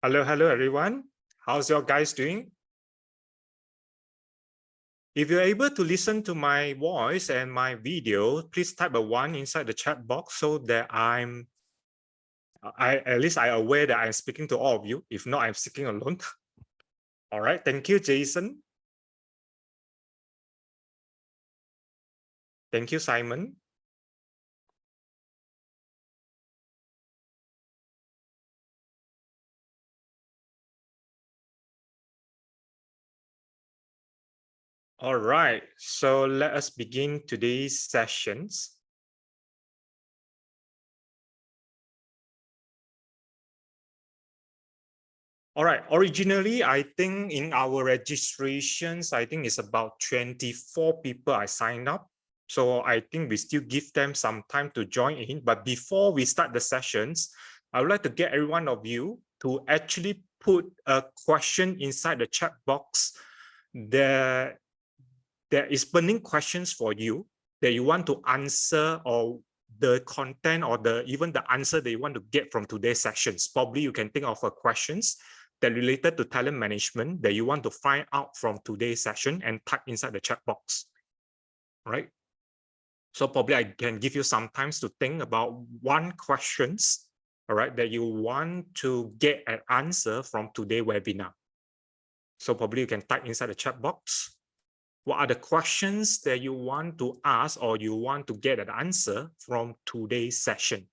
Hello, everyone. How's your guys doing? If you're able to listen to my voice and my video, please type a 1 inside the chat box so that at least I'm aware that I'm speaking to all of you. If not, I'm speaking alone. All right. Thank you, Jason. Thank you, Simon. All right. So let us begin today's sessions. All right. Originally, I think in our registrations, I think it's about 24 people I signed up. So I think we still give them some time to join in. But before we start the sessions, I would like to get every one of you to actually put a question inside the chat box. There is burning questions for you that you want to answer, or the content or even the answer that you want to get from today's sessions. Probably you can think of questions that related to talent management that you want to find out from today's session and type inside the chat box, right? So probably I can give you some time to think about one questions, all right, that you want to get an answer from today's webinar. So probably you can type inside the chat box. What are the questions that you want to ask or you want to get an answer from today's session,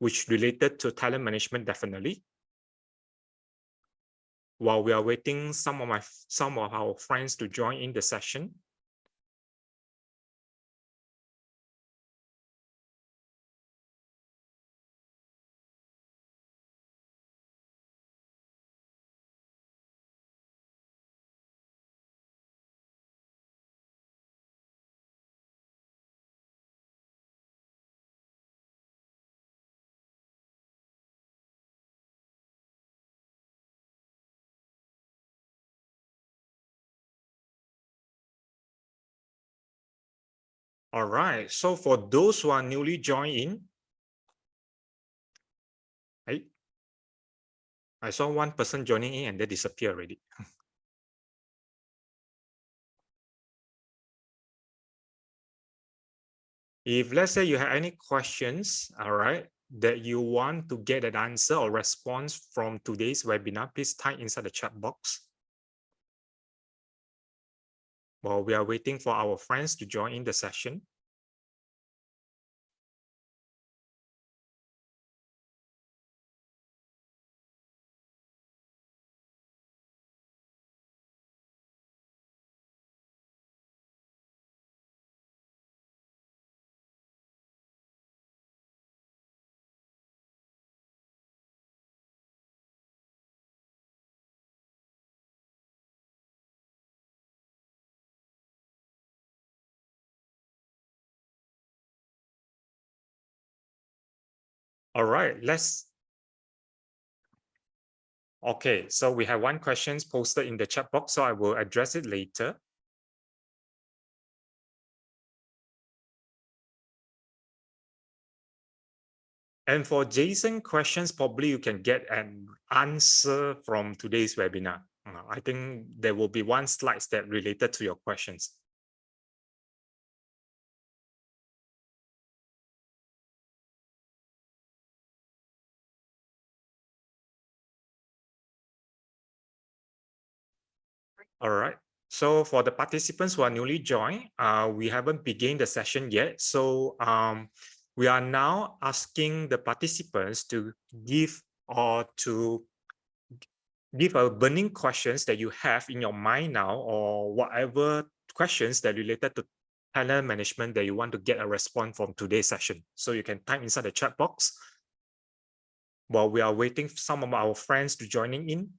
which related to talent management, definitely. While we are waiting some of our friends to join in the session. All right, so for those who are newly joined in, I saw one person joining in and they disappear already. If let's say you have any questions, all right, that you want to get an answer or response from today's webinar, please type inside the chat box. While we are waiting for our friends to join in the session. All right, okay, so we have one question posted in the chat box, so I will address it later. And for Jason questions, probably you can get an answer from today's webinar. I think there will be one slide that related to your questions. All right. So for the participants who are newly joined, we haven't begun the session yet. So we are now asking the participants to give a burning questions that you have in your mind now, or whatever questions that related to talent management that you want to get a response from today's session. So you can type inside the chat box while we are waiting for some of our friends to joining in.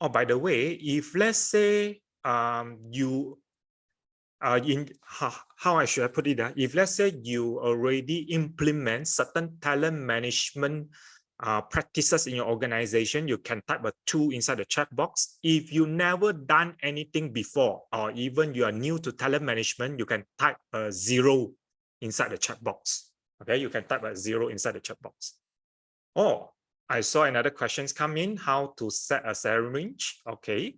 Oh, by the way, if let's say you how I should I put it? If let's say you already implement certain talent management practices in your organization, you can type a 2 inside the chat box. If you never done anything before, or even you are new to talent management, you can type a 0 inside the chat box. Okay, you can type a 0 inside the chat box. Oh, I saw another questions come in, how to set a salary range. Okay.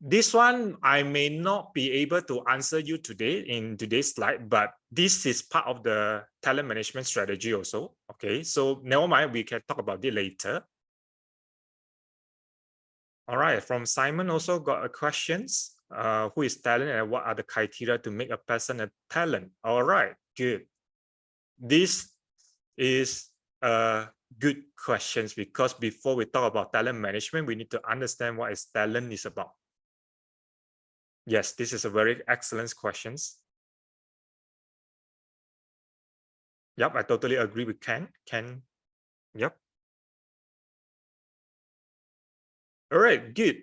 This one, I may not be able to answer you today in today's slide, but this is part of the talent management strategy also. Okay, so never mind, we can talk about it later. All right, from Simon also got a questions. Who is talent and what are the criteria to make a person a talent? All right, good. This is a good questions because before we talk about talent management, we need to understand what is talent is about. Yes, this is a very excellent questions. Yep, I totally agree with Ken. Yep. All right, good.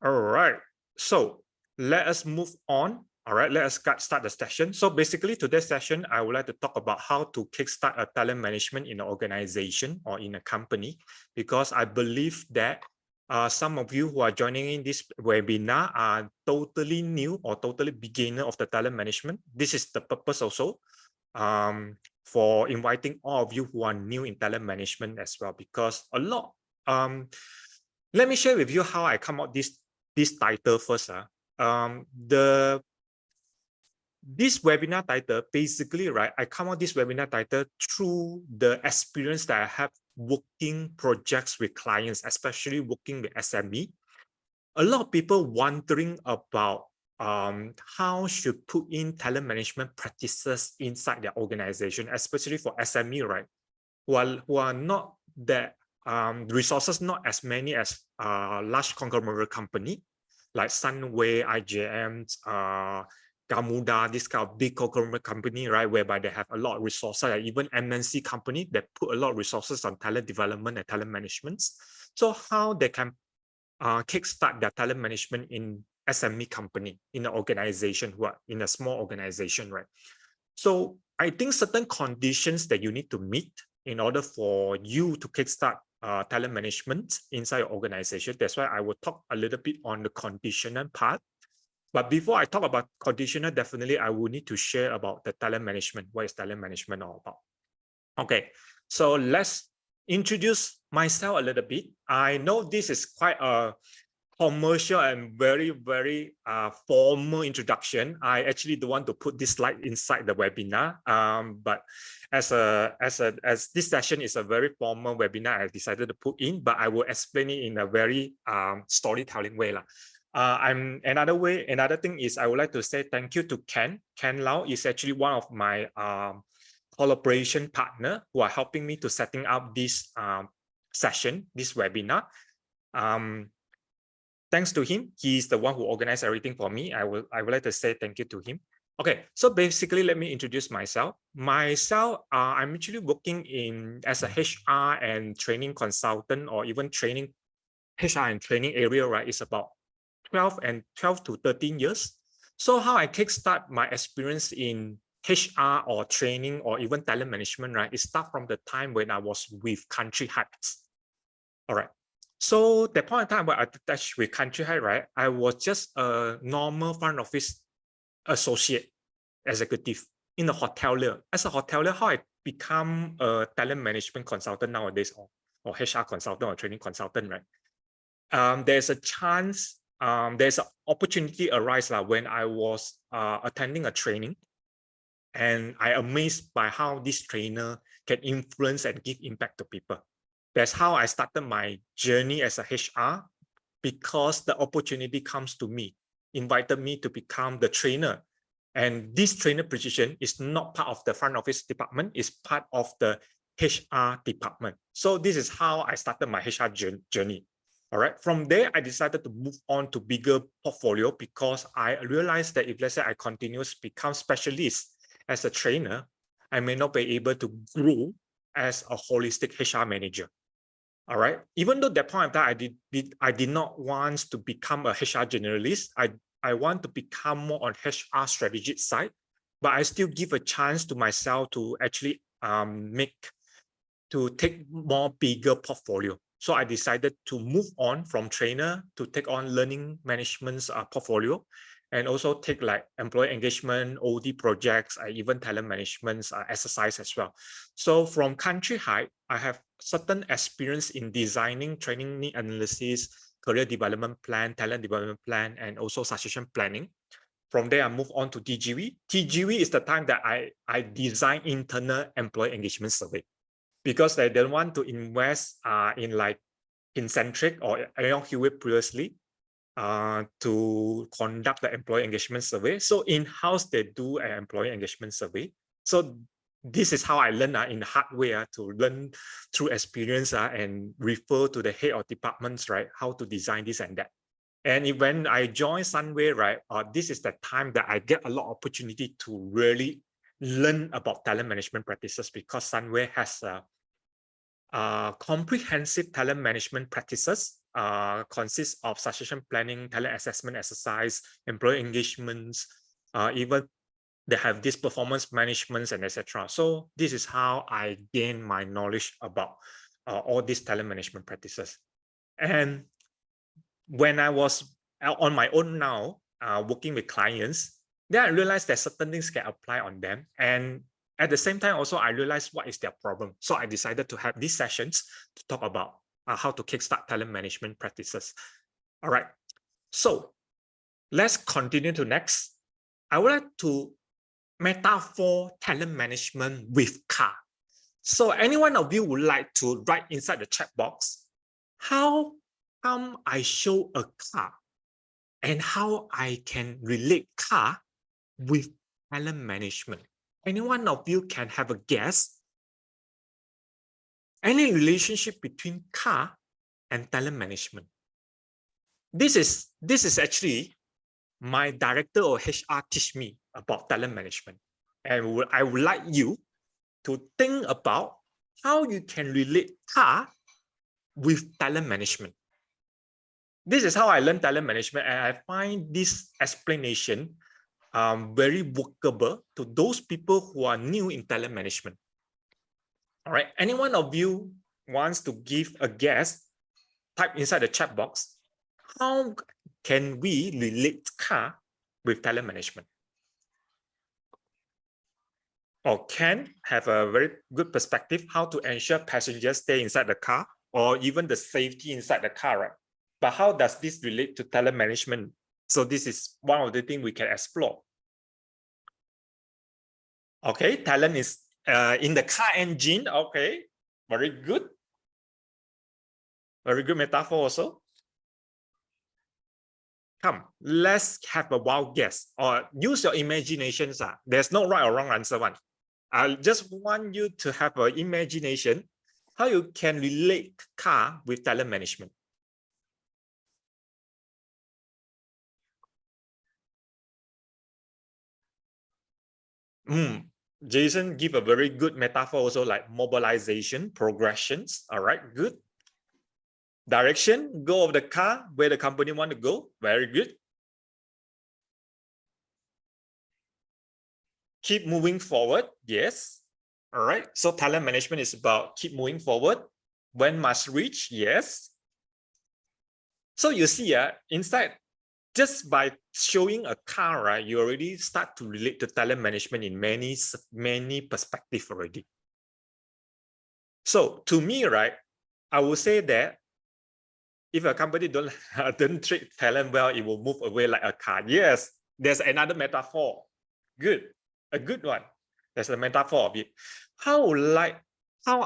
All right, so let us move on. All right, let us start the session. So basically today's session, I would like to talk about how to kickstart a talent management in an organization or in a company, because I believe that some of you who are joining in this webinar are totally new or totally beginner of the talent management. This is the purpose also for inviting all of you who are new in talent management as well, because a lot. Let me share with you how I come out this title first. This webinar title, basically, right, I come out this webinar title through the experience that I have working projects with clients, especially working with SME. A lot of people wondering about how should put in talent management practices inside their organization, especially for SME, right? Who are not that resources not as many as large conglomerate company like Sunway, IJM, Gamuda, this kind of big conglomerate company, right? Whereby they have a lot of resources, like even MNC company that put a lot of resources on talent development and talent management. So how they can kickstart their talent management in SME company, in an organization, who are in a small organization, right? So I think certain conditions that you need to meet in order for you to kickstart talent management inside your organization. That's why I will talk a little bit on the conditional part. But before I talk about conditional, definitely I will need to share about the talent management. What is talent management all about? Okay, so let's introduce myself a little bit. I know this is quite a commercial and very formal introduction. I actually don't want to put this slide inside the webinar, but as this session is a very formal webinar, I decided to put in, but I will explain it in a very storytelling way. Another thing is I would like to say thank you to Ken. Ken Lau is actually one of my collaboration partner who are helping me to setting up this session, this webinar. Thanks to him, he's the one who organized everything for me. I would like to say thank you to him. Okay, so basically, let me introduce myself. I'm actually working as a HR and training consultant, or even training HR and training area, right? It's about 12 to 13 years. So how I kickstart my experience in HR or training or even talent management, right? It starts from the time when I was with Country Heights. All right. So the point in time when I attached with Country Heights, right? I was just a normal front office associate executive in a hotelier. As a hotelier, how I become a talent management consultant nowadays, or HR consultant or training consultant, right? There's a chance, there's an opportunity arise when I was attending a training, and I amazed by how this trainer can influence and give impact to people. That's how I started my journey as a HR, because the opportunity comes to me, invited me to become the trainer. And this trainer position is not part of the front office department, it's part of the HR department. So this is how I started my HR journey. All right. From there, I decided to move on to bigger portfolio, because I realized that if, let's say, I continue to become specialist as a trainer, I may not be able to grow as a holistic HR manager. All right. Even though that point of time I did not want to become a HR generalist. I want to become more on HR strategic side, but I still give a chance to myself to actually take more bigger portfolio. So I decided to move on from trainer to take on learning management's portfolio, and also take like employee engagement, OD projects, even talent management exercise as well. So from Country High, I have certain experience in designing training need analysis, career development plan, talent development plan, and also succession planning. From there, I move on to TGV. TGV is the time that I design internal employee engagement survey, because they don't want to invest in like Kincentric or Aon Hewitt previously to conduct the employee engagement survey. So in-house, they do an employee engagement survey. So this is how I learn in the hard way to learn through experience and refer to the head of departments, right, how to design this and that. And when I joined Sunway, right, this is the time that I get a lot of opportunity to really learn about talent management practices, because Sunway has comprehensive talent management practices, consists of succession planning, talent assessment exercise, employee engagements, even they have this performance management and etc. So this is how I gain my knowledge about all these talent management practices. And when I was on my own now, working with clients, then I realized that certain things can apply on them. And at the same time, also, I realized what is their problem. So I decided to have these sessions to talk about how to kickstart talent management practices. All right. So let's continue to next. I would like to metaphor talent management with car. So any one of you would like to write inside the chat box, how come I show a car and how I can relate car with talent management? Any one of you can have a guess? Any relationship between car and talent management? This is actually my director or HR teach me about talent management. And I would like you to think about how you can relate car with talent management. This is how I learned talent management, and I find this explanation very workable to those people who are new in talent management. All right, any one of you wants to give a guess, type inside the chat box, how can we relate car with talent management? Or can have a very good perspective how to ensure passengers stay inside the car, or even the safety inside the car, right? But how does this relate to talent management? So this is one of the things we can explore. Okay, talent is in the car engine. Okay, very good. Very good metaphor also. Come, let's have a wild guess or use your imaginations. There's no right or wrong answer one. I just want you to have an imagination how you can relate car with talent management. Jason give a very good metaphor also, like mobilization, progressions. All right, good. Direction, go of the car, where the company want to go. Very good. Keep moving forward. Yes. All right. So talent management is about keep moving forward. When must reach. Yes. So you see, inside, just by showing a car, right, you already start to relate to talent management in many perspectives already. So to me, right, I would say that if a company don't treat talent well, it will move away like a car. Yes, there's another metaphor. Good, a good one. There's a metaphor of it. How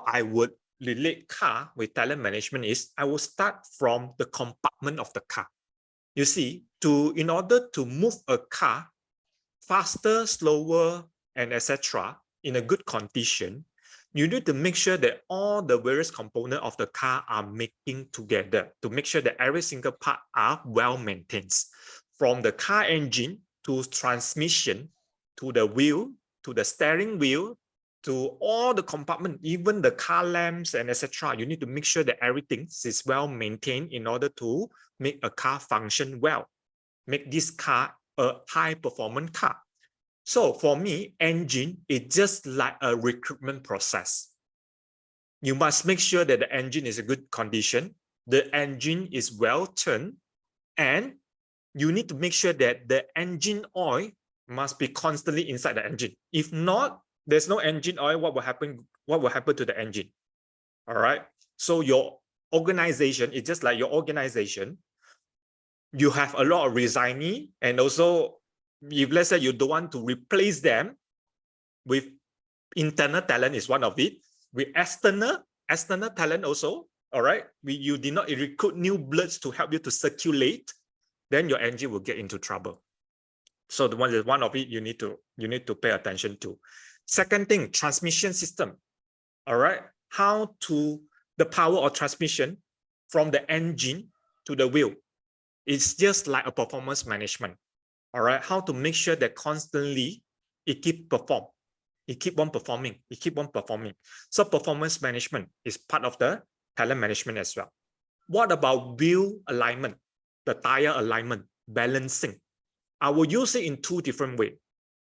I would relate car with talent management is I will start from the compartment of the car. You see, in order to move a car faster, slower, and etc. in a good condition, you need to make sure that all the various components of the car are making together to make sure that every single part are well maintained. From the car engine to transmission, to the wheel, to the steering wheel, to all the compartment, even the car lamps and etc. You need to make sure that everything is well maintained in order to make a car function well, make this car a high performance car. So for me, engine is just like a recruitment process. You must make sure that the engine is in good condition, the engine is well turned, and you need to make sure that the engine oil must be constantly inside the engine. If not, there's no engine oil, what will happen? What will happen to the engine? All right. So your organization is just like your organization. You have a lot of resignee, and also if let's say you don't want to replace them with internal talent is one of it. With external talent also, all right. You did not recruit new bloods to help you to circulate, then your engine will get into trouble. So the one of it you need to pay attention to. Second thing, transmission system. All right, how to the power of transmission from the engine to the wheel. It's just like a performance management. All right, how to make sure that constantly it keep on performing. So performance management is part of the talent management as well. What about wheel alignment, the tire alignment, balancing? I will use it in two different ways.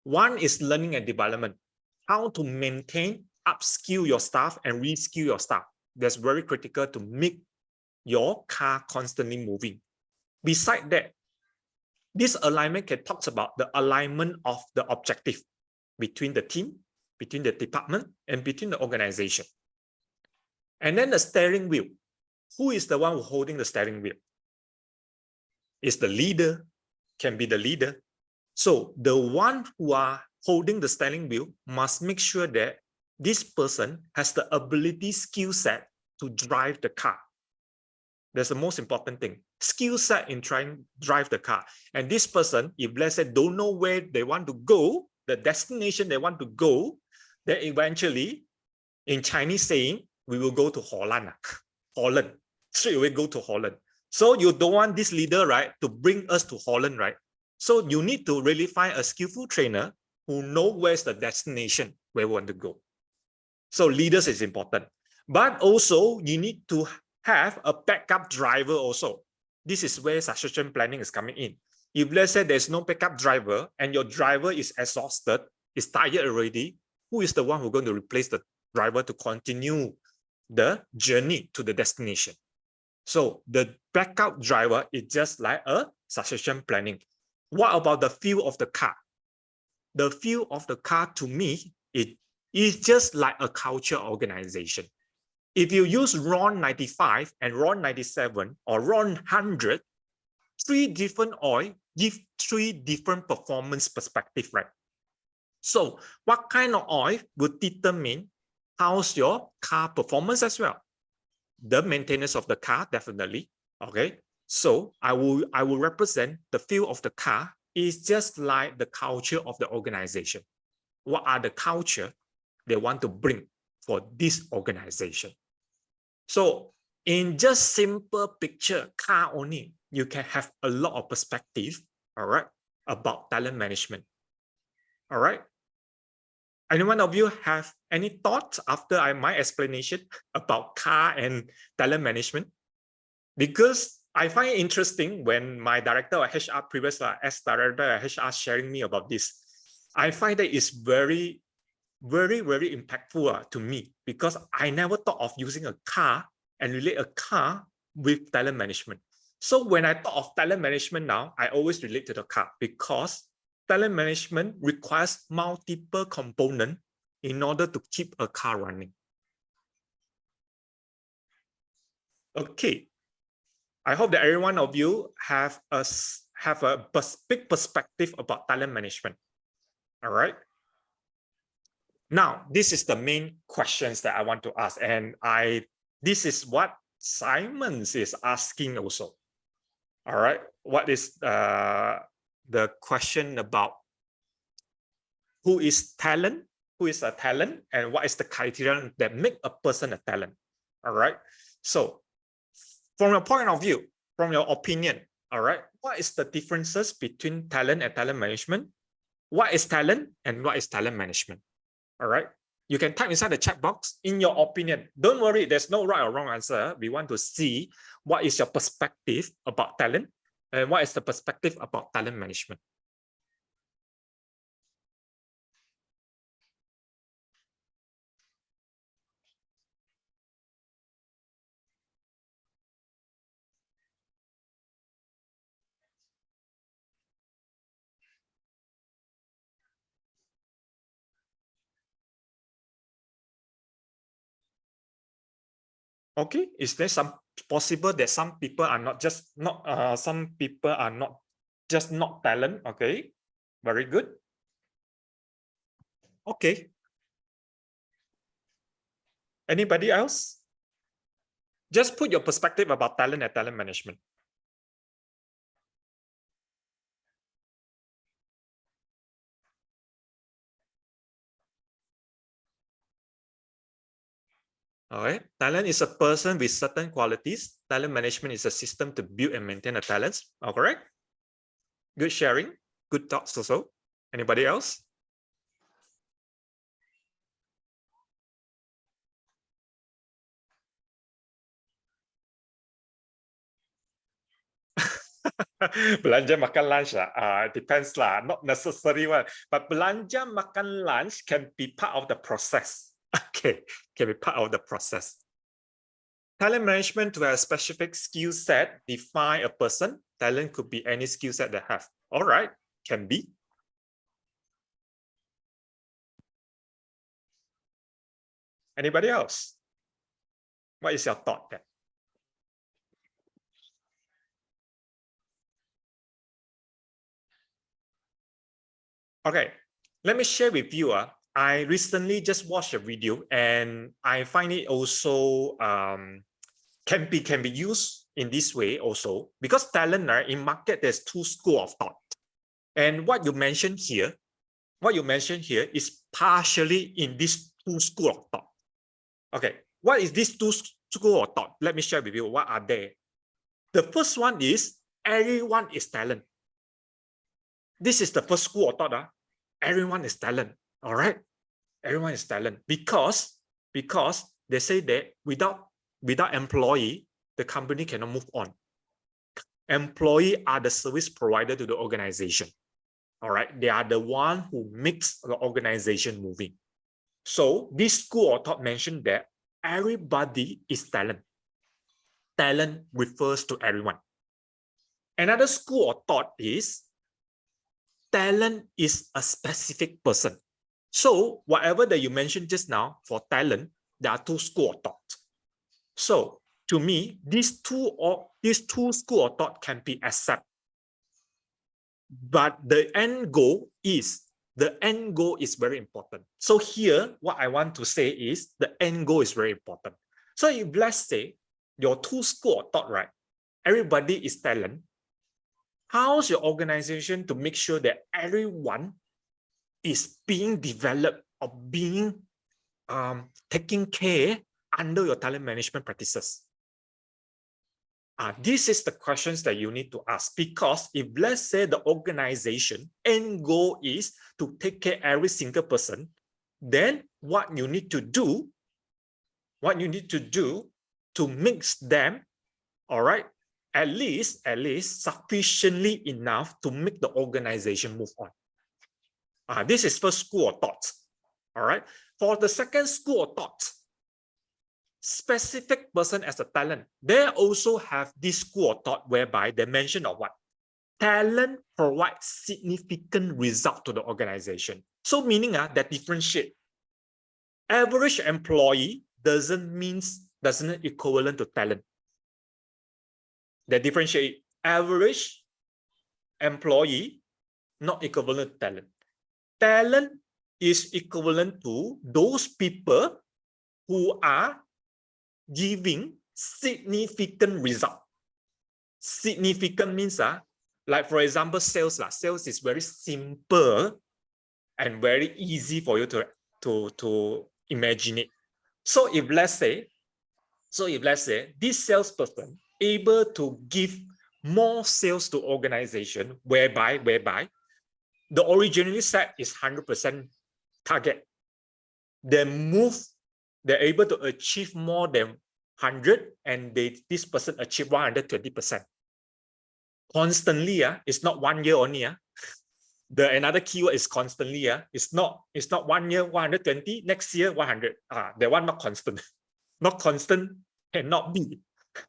One is learning and development, how to maintain, upskill your staff and reskill your staff. That's very critical to make your car constantly moving. Beside that, this alignment can talk about the alignment of the objective between the team, between the department, and between the organization. And then the steering wheel. Who is the one holding the steering wheel? Is the leader, can be the leader. So the one who are holding the steering wheel must make sure that this person has the ability, skill set to drive the car. That's the most important thing. Skill set in trying to drive the car. And this person, if let's say don't know where they want to go, the destination they want to go, then eventually, in Chinese saying, we will go to Holland. Holland. Straight away go to Holland. So you don't want this leader, right, to bring us to Holland, right? So you need to really find a skillful trainer who know where's the destination where we want to go. So leaders is important. But also you need to have a backup driver also. This is where succession planning is coming in. If let's say there's no backup driver and your driver is exhausted, is tired already, who is the one who's going to replace the driver to continue the journey to the destination? So the backup driver is just like a succession planning. What about the fuel of the car? The fuel of the car to me, it is just like a culture organization. If you use RON 95 and RON 97 or RON 100, three different oil give three different performance perspective, right? So what kind of oil would determine how's your car performance as well? The maintenance of the car, definitely. Okay. So I will represent the feel of the car is just like the culture of the organization. What are the culture they want to bring for this organization? So in just simple picture, car only, you can have a lot of perspective, all right, about talent management. All right. Anyone of you have any thoughts after my explanation about car and talent management? Because I find it interesting when my director of HR, previous ex-director of HR sharing me about this. I find that it's very, very, very impactful to me because I never thought of using a car and relate a car with talent management. So when I thought of talent management now, I always relate to the car because talent management requires multiple components in order to keep a car running. Okay, I hope that every one of you have a big perspective about talent management. All right. Now, this is the main questions that I want to ask, and this is what Simons is asking also. All right, what is the question about who is talent, who is a talent, and what is the criteria that make a person a talent? All right, so from your point of view, from your opinion, all right, what is the differences between talent and talent management? What is talent and what is talent management? All right, you can type inside the chat box in your opinion. Don't worry, there's no right or wrong answer. We want to see what is your perspective about talent and what is the perspective about talent management. Okay, is there some possible that some people are not just not some people are not just not talent? Okay, very good. Okay, anybody else? Just put your perspective about talent and talent management. All right, talent is a person with certain qualities. Talent management is a system to build and maintain the talents. All correct. Good sharing, good thoughts also. Anybody else? Belanja makan lunch lah. Depends lah, not necessary one. But belanja makan lunch can be part of the process. Okay, can be part of the process. Talent management to have a specific skill set, define a person. Talent could be any skill set they have. All right, can be. Anybody else? What is your thought there? Okay, let me share with you. I recently just watched a video and I find it also can be used in this way also, because talent in market, there's two school of thought. And what you mentioned here is partially in this two school of thought. Okay, what is this two school of thought? Let me share with you what are they. The first one is everyone is talent. This is the first school of thought. Everyone is talent. All right, everyone is talent because they say that without employee, the company cannot move on. Employee are the service provider to the organization. All right, they are the one who makes the organization moving. So this school of thought mentioned that everybody is talent. Talent refers to everyone. Another school of thought is talent is a specific person. So whatever that you mentioned just now for talent, there are two schools of thought. So to me, these two school of thought can be accepted. But the end goal is very important. So here, what I want to say is the end goal is very important. So if let's say your two school of thought, right? Everybody is talent. How's your organization to make sure that everyone is being developed or being taken care under your talent management practices? This is the questions that you need to ask, because if let's say the organization end goal is to take care every single person, then what you need to do to mix them, all right, at least sufficiently enough to make the organization move on. This is first school of thought. All right. For the second school of thought, specific person as a talent, they also have this school of thought whereby they mention of what? Talent provides significant result to the organization. So meaning that differentiate. Average employee doesn't equivalent to talent. They differentiate. Average employee not equivalent to talent. Talent is equivalent to those people who are giving significant result. Significant means like for example, sales. Sales is very simple and very easy for you to imagine it. So if let's say this salesperson able to give more sales to organization whereby the originally set is 100% target. They're able to achieve more than 100 and this person achieve 120%. Constantly, it's not 1 year only. The another keyword is constantly. It's not 1 year 120, next year 100. That one not constant. Not constant cannot be.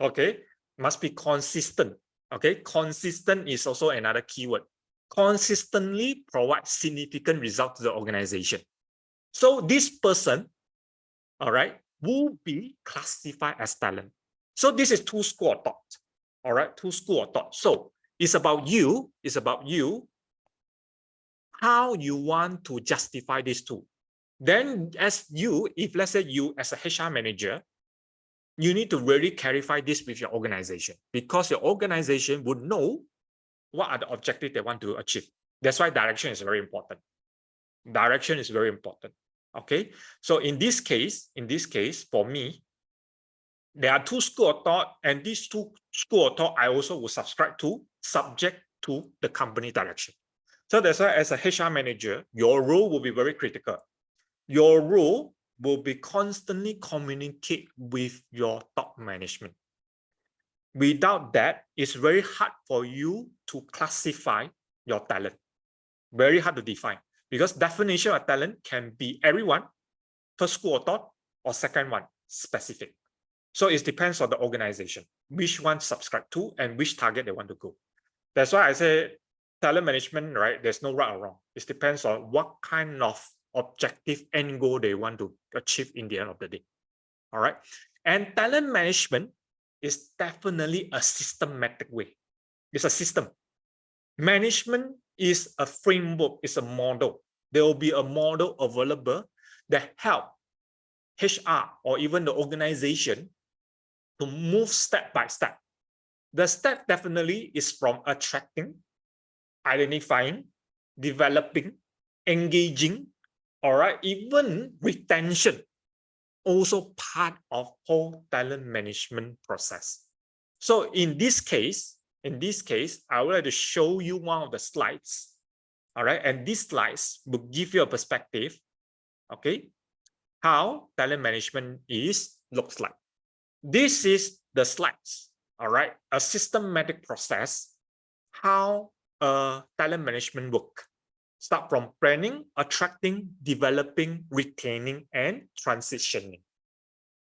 Okay, must be consistent. Okay, consistent is also another keyword. Consistently provide significant result to the organization. So this person, all right, will be classified as talent. So this is two school of thought. All right, two school of thought. So it's about you. It's about you. How you want to justify these two. Then as you, if let's say you as a HR manager, you need to really clarify this with your organization, because your organization would know what are the objectives they want to achieve. That's why direction is very important. Direction is very important. Okay. So in this case, for me, there are two school of thought, and these two school of thought I also will subscribe to, subject to the company direction. So that's why as a HR manager, your role will be very critical. Your role will be constantly communicate with your top management. Without that, it's very hard for you to classify your talent. Very hard to define, because definition of talent can be everyone, first school of thought, or second one, specific. So it depends on the organization, which one subscribe to and which target they want to go. That's why I say talent management, right? There's no right or wrong. It depends on what kind of objective end goal they want to achieve in the end of the day. All right. And talent management is definitely a systematic way. It's a system. Management is a framework, it's a model. There will be a model available that help HR or even the organization to move step by step. The step definitely is from attracting, identifying, developing, engaging, all right, even retention, also part of whole talent management process. So in this case, I would like to show you one of the slides, all right, and these slides will give you a perspective, okay, how talent management looks like. This is the slides, all right, a systematic process, how talent management work. Start from planning, attracting, developing, retaining, and transitioning.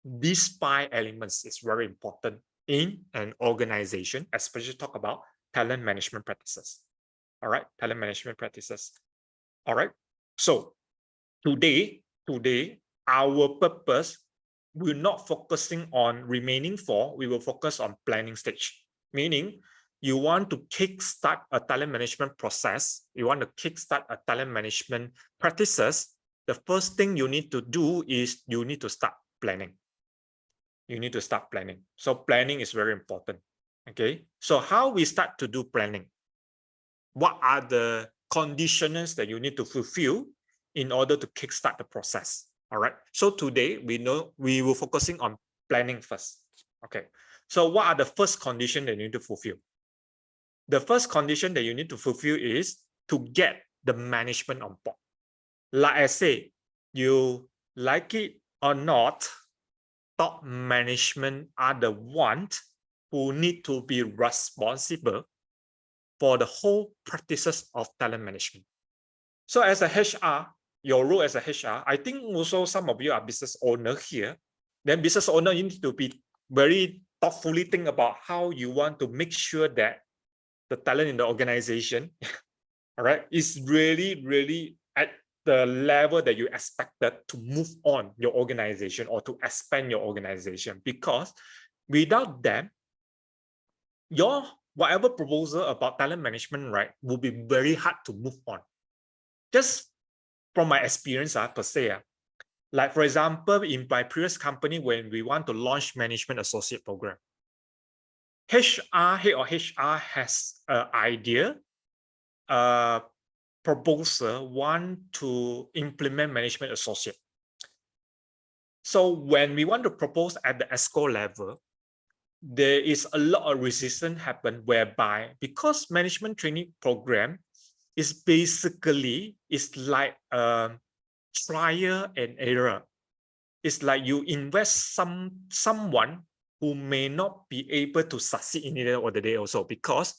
These 5 elements is very important in an organization, especially talk about talent management practices. All right, talent management practices. All right. So today, our purpose, we're not focusing on remaining 4, we will focus on planning stage. Meaning, you want to kickstart a talent management process, you want to kickstart a talent management practices, the first thing you need to do is you need to start planning. You need to start planning. So planning is very important. Okay. So how we start to do planning? What are the conditions that you need to fulfill in order to kickstart the process? All right. So today we know we will focusing on planning first. Okay. So what are the first conditions that you need to fulfill? The first condition that you need to fulfill is to get the management on board. Like I say, you like it or not, top management are the ones who need to be responsible for the whole practices of talent management. So as a HR, your role as a HR, I think also some of you are business owner here. Then business owner, you need to be very thoughtfully think about how you want to make sure that the talent in the organization, all right, is really, really at the level that you expected to move on your organization or to expand your organization. Because without them, your whatever proposal about talent management, right, will be very hard to move on. Just from my experience, per se, like for example, in my previous company, when we want to launch management associate program, head or HR has an idea, proposal, want to implement management associate. So when we want to propose at the ESCO level, there is a lot of resistance happen, whereby because management training program is basically, it's like trial and error. It's like you invest someone who may not be able to succeed in the end of the day also, because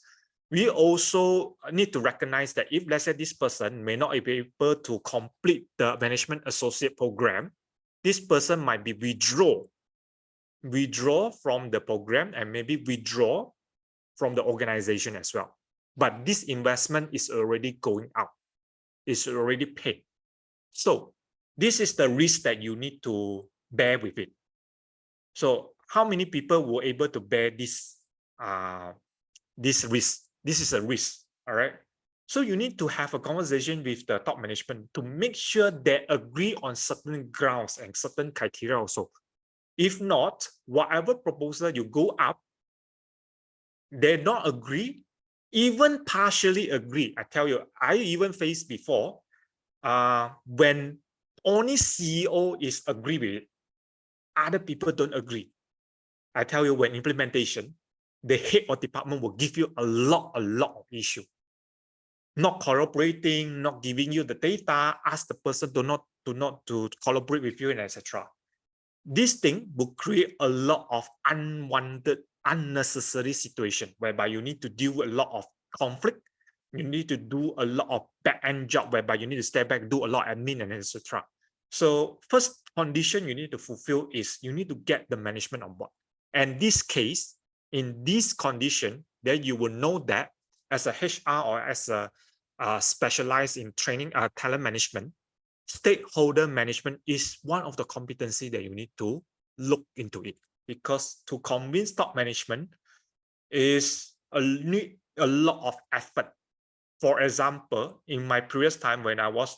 we also need to recognize that if let's say this person may not be able to complete the management associate program, this person might be withdraw from the program and maybe withdraw from the organization as well. But this investment is already going out. It's already paid. So this is the risk that you need to bear with it. So how many people were able to bear this risk? This is a risk, all right? So you need to have a conversation with the top management to make sure they agree on certain grounds and certain criteria also. If not, whatever proposal you go up, they not agree, even partially agree. I tell you, I even faced before, when only CEO is agree with it, other people don't agree. I tell you, when implementation, the head of department will give you a lot of issue. Not collaborating, not giving you the data, ask the person not to collaborate with you, and etc. This thing will create a lot of unwanted, unnecessary situation whereby you need to deal with a lot of conflict. You need to do a lot of back-end job whereby you need to step back, do a lot of admin and etc. So first condition you need to fulfill is you need to get the management on board. And this case, in this condition, then you will know that as a HR or as a specialized in training, talent management, stakeholder management is one of the competency that you need to look into it, because to convince top management is need a lot of effort. For example, in my previous time when I want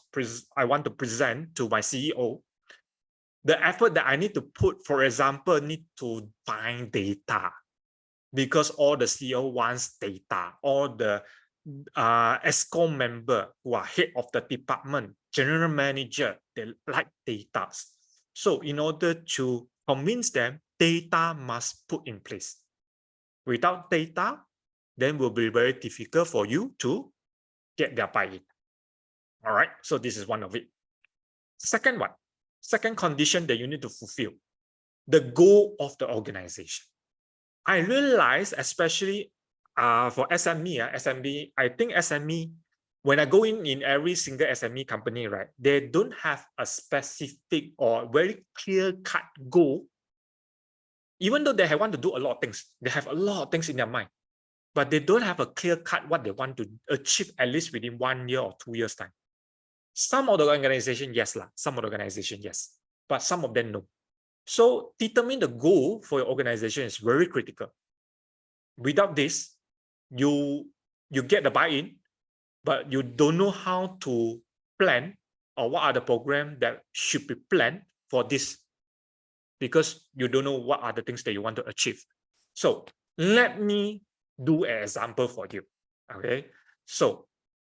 to present to my CEO, the effort that I need to put, for example, need to find data, because all the CEO wants data, all the ESCOM member who are head of the department, general manager, they like data. So in order to convince them, data must put in place. Without data, then it will be very difficult for you to get their buy-in. All right, so this is one of it. Second one, second condition that you need to fulfill, the goal of the organization. I realize, especially for SME, I think SME, when I go in every single SME company, right, they don't have a specific or very clear-cut goal. Even though they want to do a lot of things, they have a lot of things in their mind, but they don't have a clear-cut what they want to achieve at least within 1 year or 2 years' time. Some of the organization, yes, some of the organization, yes, but some of them, no. So determine the goal for your organization is very critical. Without this, you get the buy-in, but you don't know how to plan or what are the programs that should be planned for this, because you don't know what are the things that you want to achieve. So let me do an example for you. Okay, so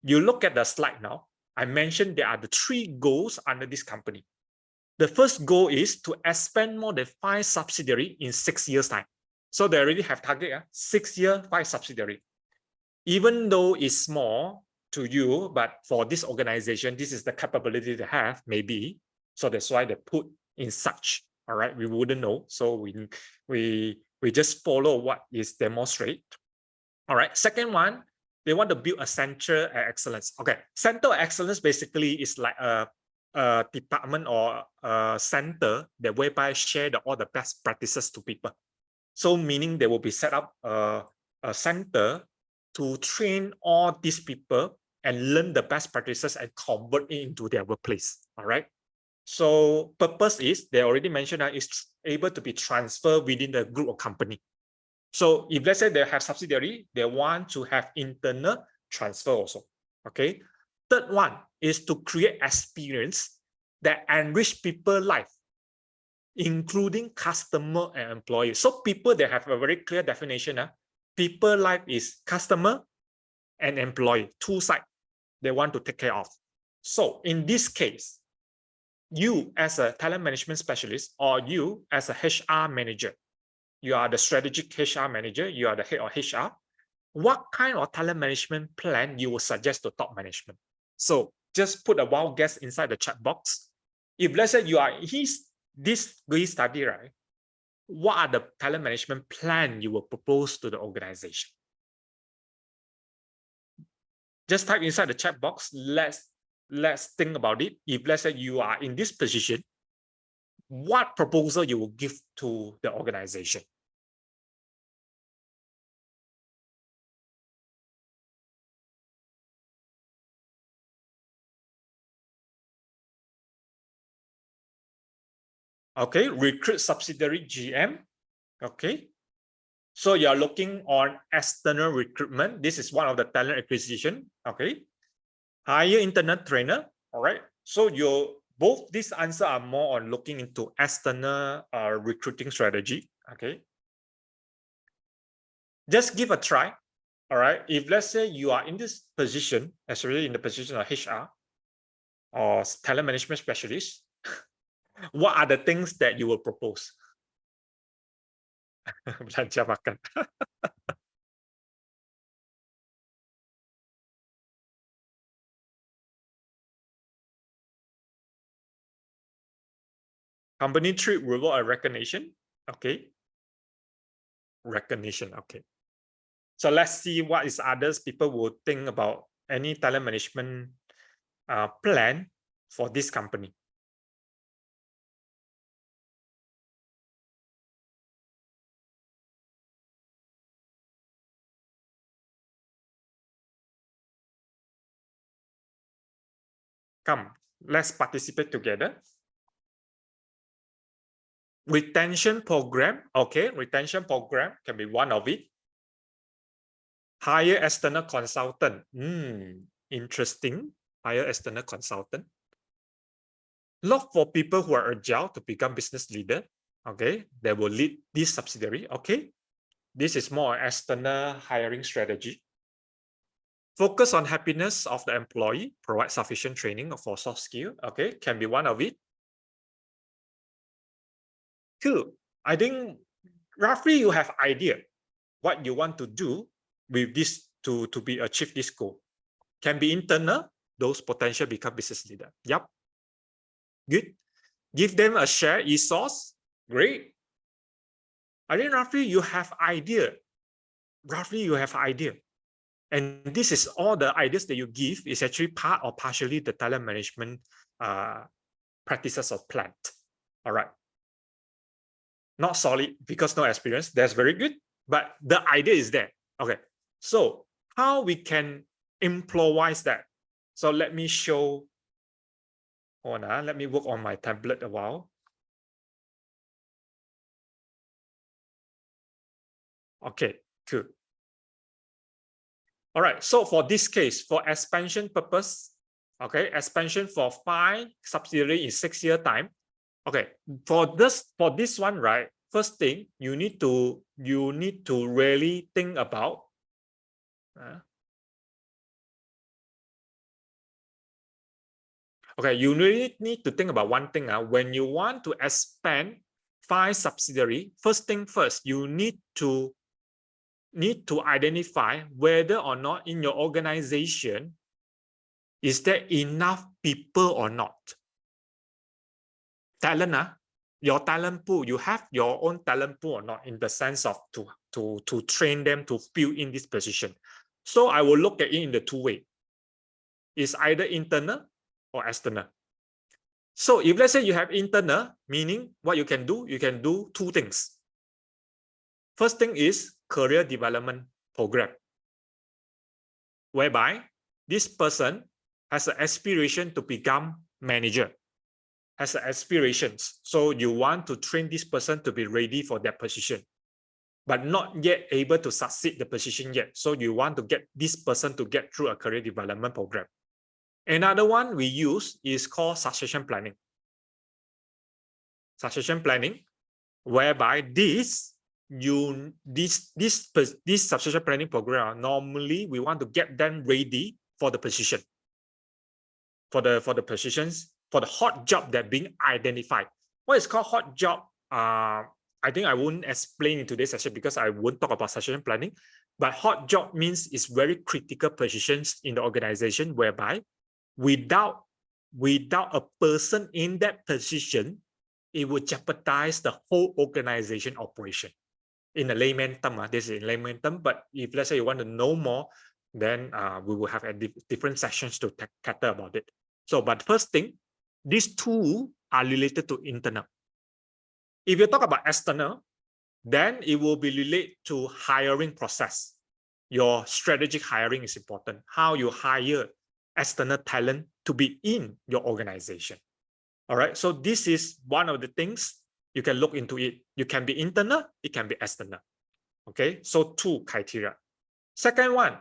you look at the slide now. I mentioned there are the 3 goals under this company. The first goal is to expand more than 5 subsidiaries in 6 years' time. So they already have target, 6 years, 5 subsidiaries. Even though it's small to you, but for this organization, this is the capability they have, maybe. So that's why they put in such. All right, we wouldn't know. So we just follow what is demonstrated. All right, second one, they want to build a center of excellence. Okay, center of excellence basically is like a department or a center that whereby share all the best practices to people. So meaning they will be set up a center to train all these people and learn the best practices and convert it into their workplace. All right. So purpose is, they already mentioned that it's able to be transferred within the group of company. So if let's say they have subsidiary, they want to have internal transfer also. Okay. Third one is to create experience that enrich people's life, including customer and employee. So people, they have a very clear definition. People life is customer and employee, 2 sides they want to take care of. So in this case, you as a talent management specialist or you as a HR manager, you are the strategic HR manager, you are the head of HR, what kind of talent management plan you will suggest to top management? So just put a wild guess inside the chat box. If let's say you are this study, right? What are the talent management plan you will propose to the organization? Just type inside the chat box. Let's think about it. If let's say you are in this position, what proposal you will give to the organization? Okay, recruit subsidiary GM. Okay. So you're looking on external recruitment. This is one of the talent acquisition. Okay. Hire internal trainer. All right. So both these answers are more on looking into external recruiting strategy. Okay. Just give a try. All right. If let's say you are in this position, especially in the position of HR or talent management specialist, what are the things that you will propose? Belanja makan. Company trip, reward, or recognition. Okay. Recognition. Okay. So let's see what is others people will think about any talent management plan for this company. Come, let's participate together. Retention program. Okay, retention program can be one of it. Hire external consultant. Interesting. Hire external consultant. Look for people who are agile to become business leader. Okay, they will lead this subsidiary. Okay, this is more external hiring strategy. Focus on happiness of the employee, provide sufficient training for soft skill. Okay, can be one of it. Cool. I think roughly you have idea what you want to do with this to be achieve this goal. Can be internal, those potential become business leader. Yep. Good. Give them a share resource. Great. I think roughly you have idea. Roughly you have idea. And this is all the ideas that you give is actually part or partially the talent management practices or plan. All right. Not solid because no experience. That's very good. But the idea is there. Okay. So how we can improvise that? So let me show. Hold on. Let me work on my tablet a while. Okay, cool. All right, so for this case, for expansion purpose, okay, expansion for 5 subsidiary in 6 year time. Okay, for this one, right? First thing you need to really think about. Okay, you really need to think about one thing. When you want to expand 5 subsidiary, first thing first, you need to identify whether or not in your organization is there enough people or not. Talent, your talent pool, you have your own talent pool or not in the sense of to train them to fill in this position. So I will look at it in the 2 ways. It's either internal or external. So if let's say you have internal, meaning what you can do 2 things. First thing is career development program, whereby this person has an aspiration to become manager, has aspirations. So you want to train this person to be ready for that position, but not yet able to succeed the position yet. So you want to get this person to get through a career development program. Another one we use is called succession planning. Succession planning, whereby this succession planning program, normally we want to get them ready for the position, for the positions, for the hot job that being identified. What is called hot job? I think I won't explain in today's session because I won't talk about succession planning. But hot job means it's very critical positions in the organization, whereby without a person in that position, it would jeopardize the whole organization operation. In a layman term, this is in layman term, but if let's say you want to know more, then we will have different sessions to cater about it. So, but first thing, these 2 are related to internal. If you talk about external, then it will be related to hiring process. Your strategic hiring is important. How you hire external talent to be in your organization. All right. So this is one of the things you can look into it. You can be internal, it can be external. Okay, so 2 criteria. Second one,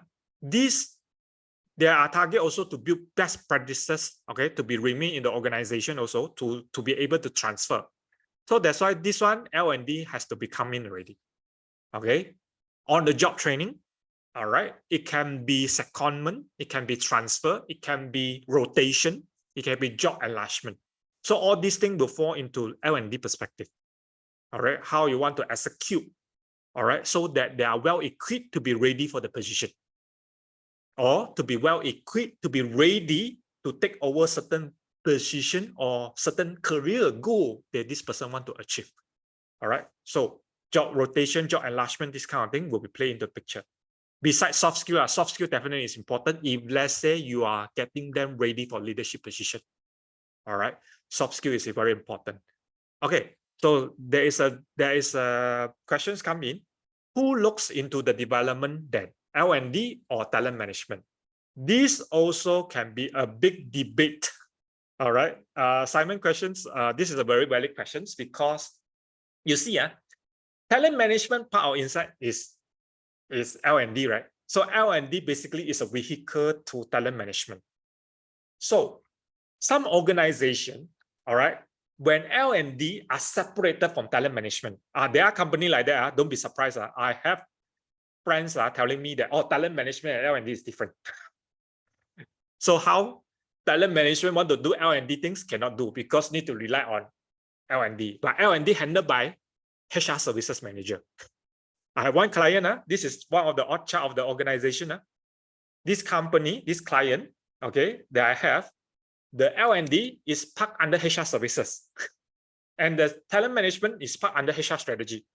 there are target also to build best practices, okay, to be remain in the organization also to be able to transfer. So that's why this one, L&D has to be come in already. Okay, on the job training, all right, it can be secondment, it can be transfer, it can be rotation, it can be job enlargement. So all these things will fall into L&D perspective. All right, how you want to execute, all right, so that they are well equipped to be ready for the position, or to be well equipped to be ready to take over certain position or certain career goal that this person want to achieve. All right, so job rotation, job enlargement, this kind of thing will be played into the picture. Besides soft skill definitely is important. If let's say you are getting them ready for leadership position, all right, soft skill is very important. Okay, so there is a questions come in. Who looks into the development then, L&D or talent management? This also can be a big debate. All right, Simon questions. This is a very valid questions because you see, talent management part of inside is L&D, right? So L&D basically is a vehicle to talent management. So some organization, all right, when L&D are separated from talent management, there are company like that. Don't be surprised. I have friends telling me that talent management and L&D is different. So how talent management want to do L&D things cannot do because need to rely on L&D. But L&D handled by HR services manager. I have one client. This is one of the org chart of the organization. This company, this client, okay, that I have, the L&D is parked under HR services, and the talent management is parked under HR strategy.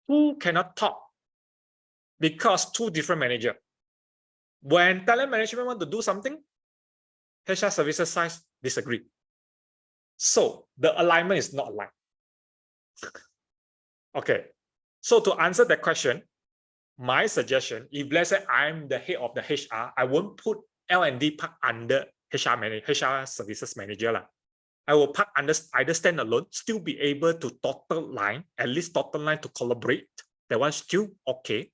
Who cannot talk? Because 2 different managers. When talent management want to do something, HR services side disagree. So the alignment is not aligned. Okay. So to answer that question, my suggestion, if let's say I'm the head of the HR, I won't put L&D park under HR services manager. I will park under either standalone, still be able to at least dotted line to collaborate. That one's still okay.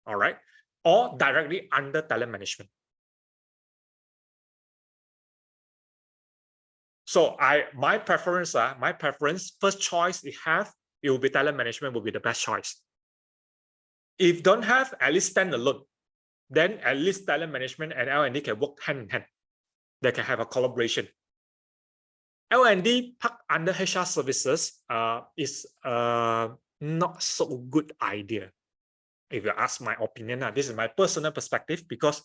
All right. Or directly under talent management. So my preference, first choice it will be talent management will be the best choice. If don't have, at least standalone, then at least talent management and L&D can work hand in hand. They can have a collaboration. L&D park under HR services is not so good idea. If you ask my opinion, this is my personal perspective because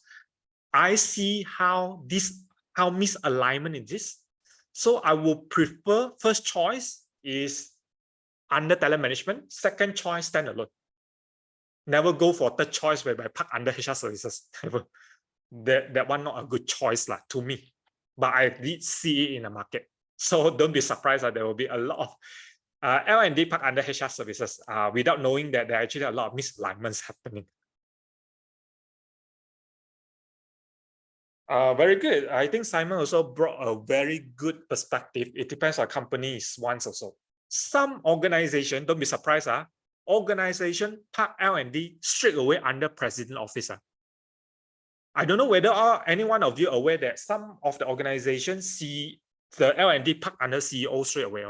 I see how misalignment is this. So I will prefer first choice is under talent management, second choice standalone. Never go for third choice whereby park under HR services. That one not a good choice to me. But I did see it in the market. So don't be surprised that there will be a lot of L&D park under HR services without knowing that there are actually a lot of misalignments happening. Very good. I think Simon also brought a very good perspective. It depends on companies once also. Some organization, don't be surprised, organization park L&D straight away under president office. I don't know whether any one of you aware that some of the organizations see the L&D park under CEO straight away.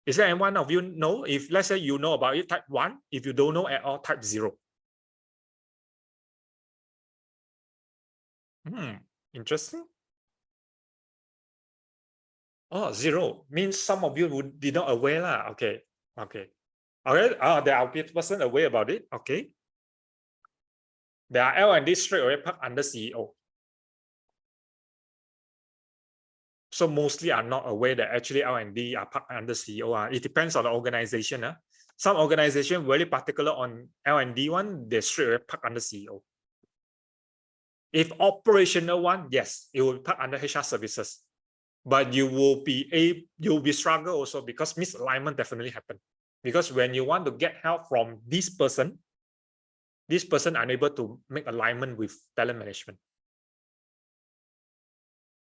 Is there any one of you know? If let's say you know about it, type 1. If you don't know at all, type 0. Interesting. Oh, 0 means some of you did not aware. Okay. There are person aware about it. Okay. There are L&D straight away park under CEO. So mostly are not aware that actually L&D are parked under CEO. It depends on the organization. Some organization very particular on L&D one, they straight away park under CEO. If operational one, yes, it will park under HR services. But you will be struggle also because misalignment definitely happen. Because when you want to get help from this person unable to make alignment with talent management.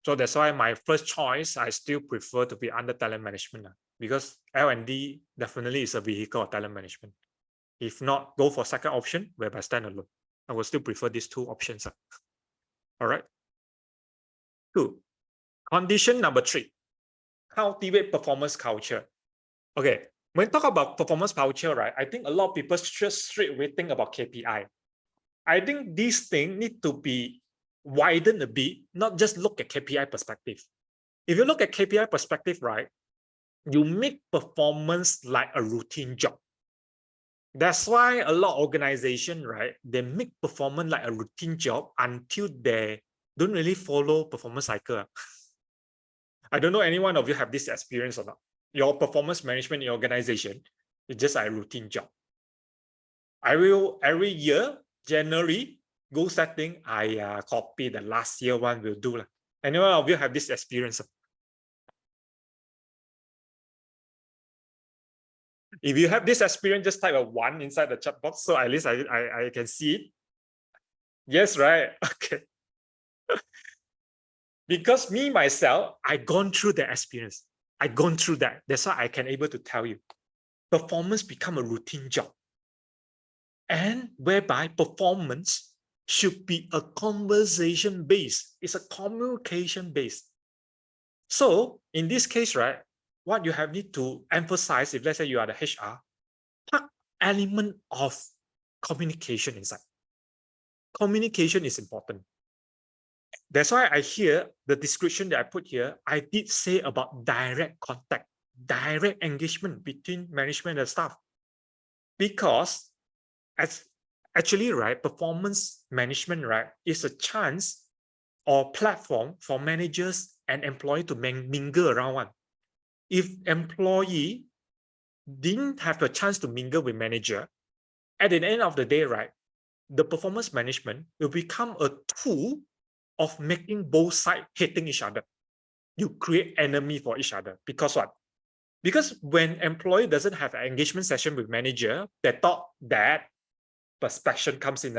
So that's why my first choice, I still prefer to be under talent management because L&D definitely is a vehicle of talent management. If not, go for second option, whereby standalone. I will still prefer these two options. All right. 2. Condition number 3, cultivate performance culture. Okay, when talk about performance culture, right, I think a lot of people just straight away think about KPI. I think this thing need to be widened a bit, not just look at KPI perspective. If you look at KPI perspective, right, you make performance like a routine job. That's why a lot of organization, right, they make performance like a routine job until they don't really follow performance cycle. I don't know any one of you have this experience or not. Your performance management in your organization is just like a routine job. I will every year, January, goal setting, I copy the last year one will do. Any one of you have this experience? If you have this experience, just type a 1 inside the chat box, so at least I can see it. Yes, right? Okay. Because me, myself, I gone through the experience. I gone through that. That's why I can able to tell you. Performance become a routine job. And whereby performance should be a conversation based. It's a communication based. So in this case, right, what you have need to emphasize, if let's say you are the HR, pack element of communication inside. Communication is important. That's why I hear the description that I put here, I did say about direct contact, direct engagement between management and staff. Because actually, right, performance management, right, is a chance or platform for managers and employee to mingle around one. If employee didn't have the chance to mingle with manager, at the end of the day, right, the performance management will become a tool of making both sides hating each other. You create enemy for each other. Because what? Because when employee doesn't have an engagement session with manager, they thought that perception comes in,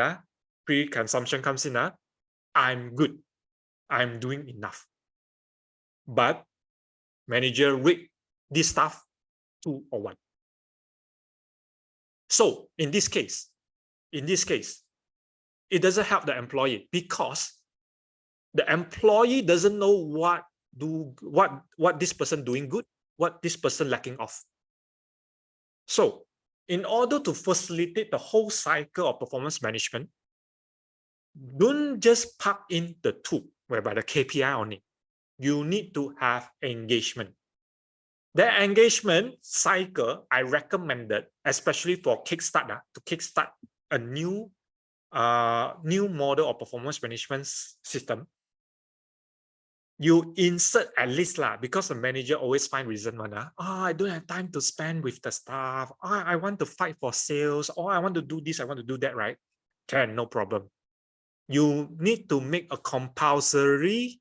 pre-consumption comes in, I'm good, I'm doing enough. But manager rate this stuff 2 or 1. So in this case, it doesn't help the employee because the employee doesn't know what this person doing good, what this person lacking off. So in order to facilitate the whole cycle of performance management, don't just pack in the tool whereby the KPI on it. You need to have engagement. The engagement cycle I recommended, especially for Kickstarter, to kickstart a new model of performance management system. You insert at least because the manager always find reason I don't have time to spend with the staff. I want to fight for sales, or I want to do this, I want to do that, right? Can, no problem. You need to make a compulsory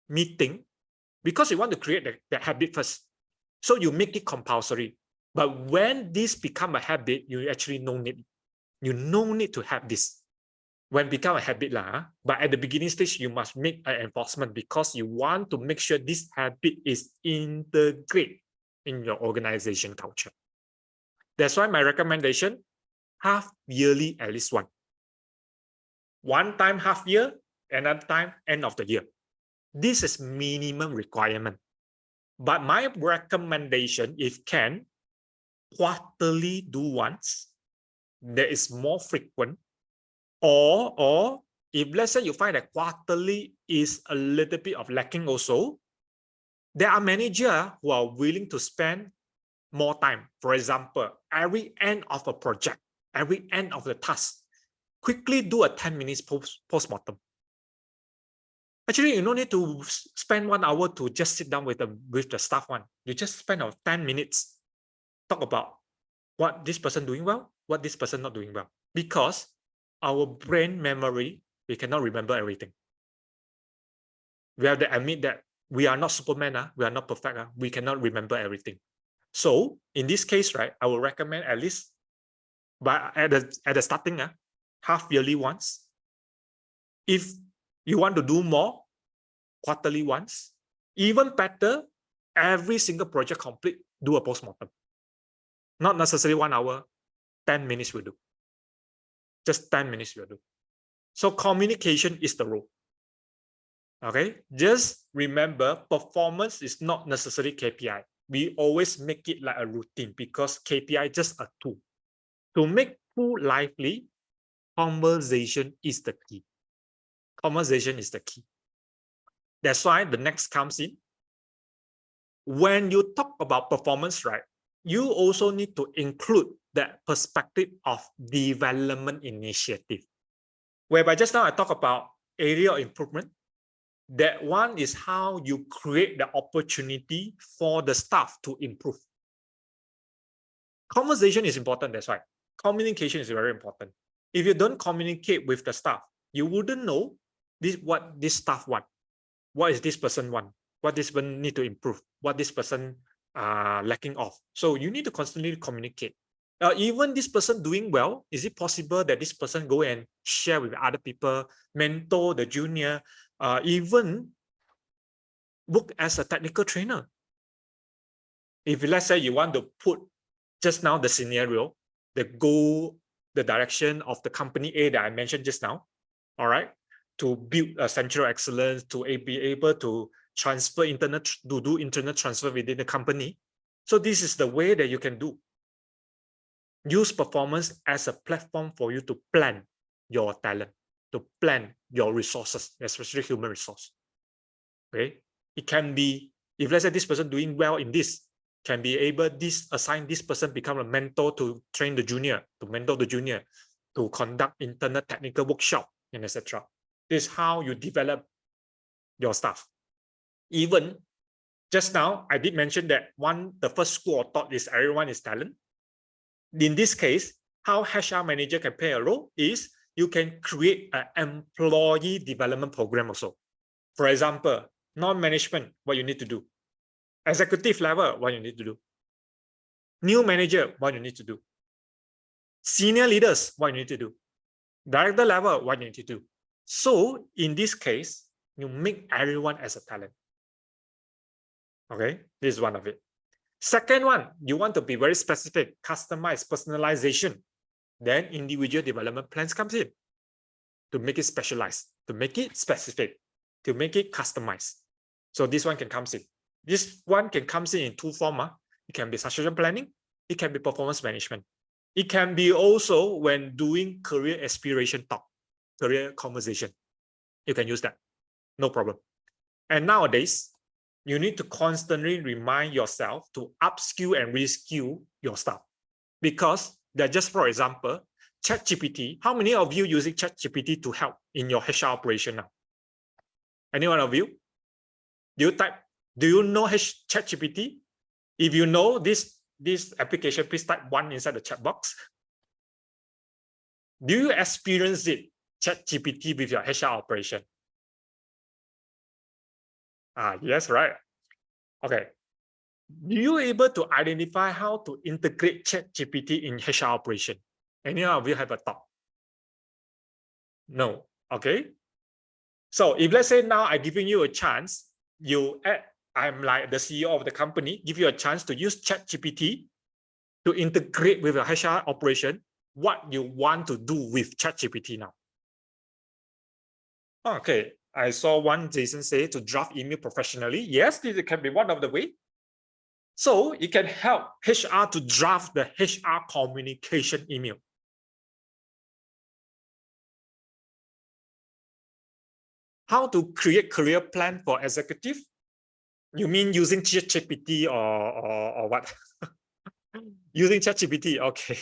meeting because you want to create the habit first. So you make it compulsory. But when this become a habit, you actually no need. You no need to have this. When become a habit, but at the beginning stage, you must make an enforcement because you want to make sure this habit is integrated in your organization culture. That's why my recommendation, half yearly at least one. One time half year, another time end of the year. This is minimum requirement. But my recommendation, if can, quarterly do once. There is more frequent. Or if let's say you find that quarterly is a little bit of lacking also, there are managers who are willing to spend more time. For example, every end of a project, every end of the task, quickly do a 10 minutes post-mortem. Actually, you don't need to spend 1 hour to just sit down with the staff one. You just spend 10 minutes, talk about what this person doing well, what this person not doing well. Because our brain memory, we cannot remember everything. We have to admit that we are not Superman, we are not perfect, we cannot remember everything. So in this case, right, I will recommend at least, but at the starting, half yearly once. If you want to do more, quarterly once. Even better, every single project complete, do a postmortem. Not necessarily 1 hour, 10 minutes will do. Just 10 minutes will do. So communication is the role. Okay, just remember, performance is not necessarily KPI. We always make it like a routine because KPI is just a tool. To make tool lively, conversation is the key. Conversation is the key. That's why the next comes in. When you talk about performance, right, you also need to include that perspective of development initiative. Whereby just now I talk about area of improvement. That one is how you create the opportunity for the staff to improve. Conversation is important, that's why. Communication is very important. If you don't communicate with the staff, you wouldn't know what this staff want. What is this person want? What this person need to improve? What this person lacking of? So you need to constantly communicate. Even this person doing well, is it possible that this person go and share with other people, mentor the junior, even work as a technical trainer? If let's say you want to put just now the scenario, the goal, the direction of the company A that I mentioned just now, all right, to build a central excellence, to be able to transfer internet, to do internet transfer within the company. So this is the way that you can do. Use performance as a platform for you to plan your talent, to plan your resources, especially human resource. Okay, it can be, if let's say this person doing well in this, can be able assign this person become a mentor to train the junior, to mentor the junior, to conduct internet technical workshop, and etc. This is how you develop your staff. Even just now, I did mention that the first school of thought is everyone is talent. In this case, how HR manager can play a role is you can create an employee development program also. For example, non-management, what you need to do. Executive level, what you need to do. New manager, what you need to do. Senior leaders, what you need to do. Director level, what you need to do. So in this case, you make everyone as a talent. Okay, this is one of it. Second one, you want to be very specific, customized, personalization. Then individual development plans comes in to make it specialized, to make it specific, to make it customized. So this one can come in. This one can come in two forms. It can be succession planning. It can be performance management. It can be also when doing career aspiration talk, career conversation. You can use that. No problem. And nowadays, you need to constantly remind yourself to upskill and reskill your staff. Because they're just, for example, ChatGPT. How many of you using ChatGPT to help in your HR operation now? Any one of you? Do you know ChatGPT? If you know this application, please type 1 inside the chat box. Do you experience it, ChatGPT, with your HR operation? Yes, right. Okay. Do you able to identify how to integrate ChatGPT in HR operation? Any of you have a thought? No. Okay. So if let's say now I'm giving you a chance, I'm like the CEO of the company, give you a chance to use ChatGPT to integrate with your HR operation, what you want to do with ChatGPT now? Okay. I saw one Jason say to draft email professionally. Yes, this can be one of the way. So it can help HR to draft the HR communication email. How to create career plan for executive? You mean using ChatGPT or what? Using ChatGPT, okay.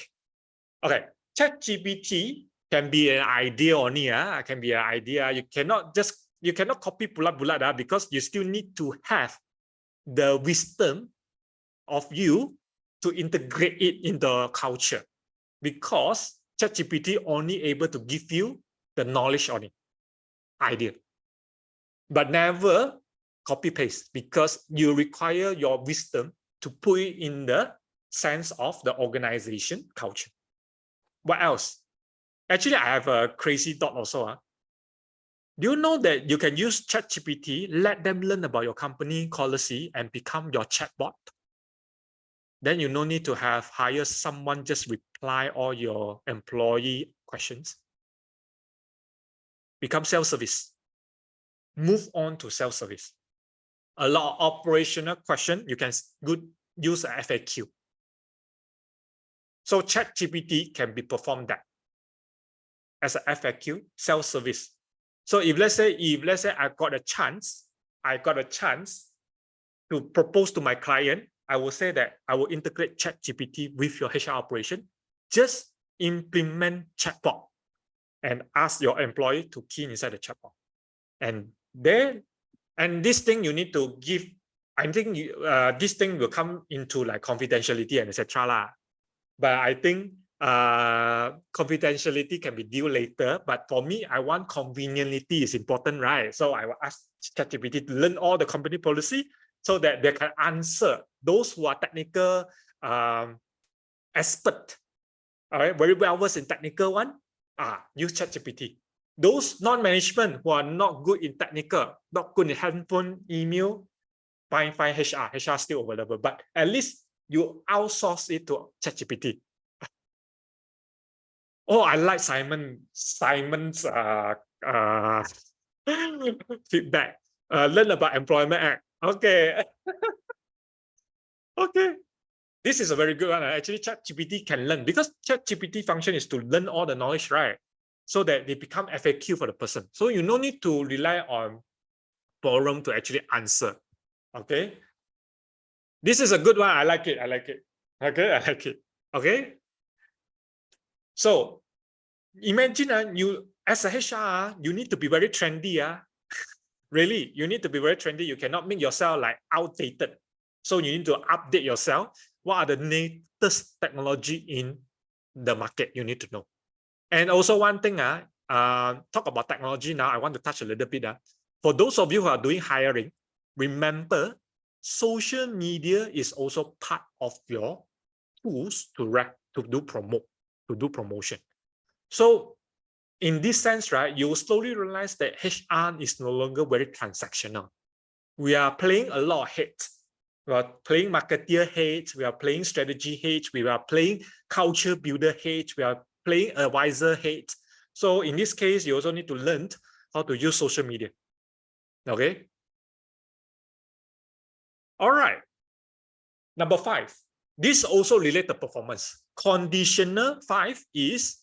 Okay, ChatGPT can be an idea only. Can be an idea. You cannot copy bulat because you still need to have the wisdom of you to integrate it in the culture, because ChatGPT only able to give you the knowledge on it, idea, but never copy paste, because you require your wisdom to put it in the sense of the organization culture. What else? Actually, I have a crazy thought also. Do you know that you can use ChatGPT, let them learn about your company policy and become your chatbot? then you no need to hire someone just reply all your employee questions. Become self-service. Move on to self-service. A lot of operational question, you can use a FAQ. So ChatGPT can be performed that as a FAQ, self-service. So if let's say I got a chance to propose to my client, I will say that I will integrate ChatGPT with your HR operation. Just implement chatbot and ask your employee to key inside the chatbot. And this thing you need to give, I think this thing will come into like confidentiality and etc. But I think confidentiality can be due later. But for me, I want conveniency is important, right? So I will ask ChatGPT to learn all the company policy so that they can answer those who are technical expert, all right, very well versed in technical one. Use ChatGPT. Those non-management who are not good in technical, not good in handphone, email, fine HR. HR still available, but at least you outsource it to ChatGPT. Oh, I like Simon's feedback. Learn about Employment Act. Okay. Okay. This is a very good one. Actually, ChatGPT can learn because ChatGPT function is to learn all the knowledge, right? So that they become FAQ for the person. So you no need to rely on forum to actually answer. Okay. This is a good one. I like it. I like it. Okay. I like it. Okay. So imagine you as a HR, you need to be very trendy. Really, you need to be very trendy. You cannot make yourself like outdated. So you need to update yourself. What are the latest technology in the market you need to know? And also one thing, talk about technology now, I want to touch a little bit. For those of you who are doing hiring, remember, social media is also part of your tools to do promotion. So in this sense, right, you will slowly realize that HR is no longer very transactional. We are playing a lot of hate. We are playing marketeer hate. We are playing strategy hate. We are playing culture builder hate. We are playing advisor hate. So in this case, you also need to learn how to use social media. Okay. All right. Number 5. This also relates to performance. Conditional 5 is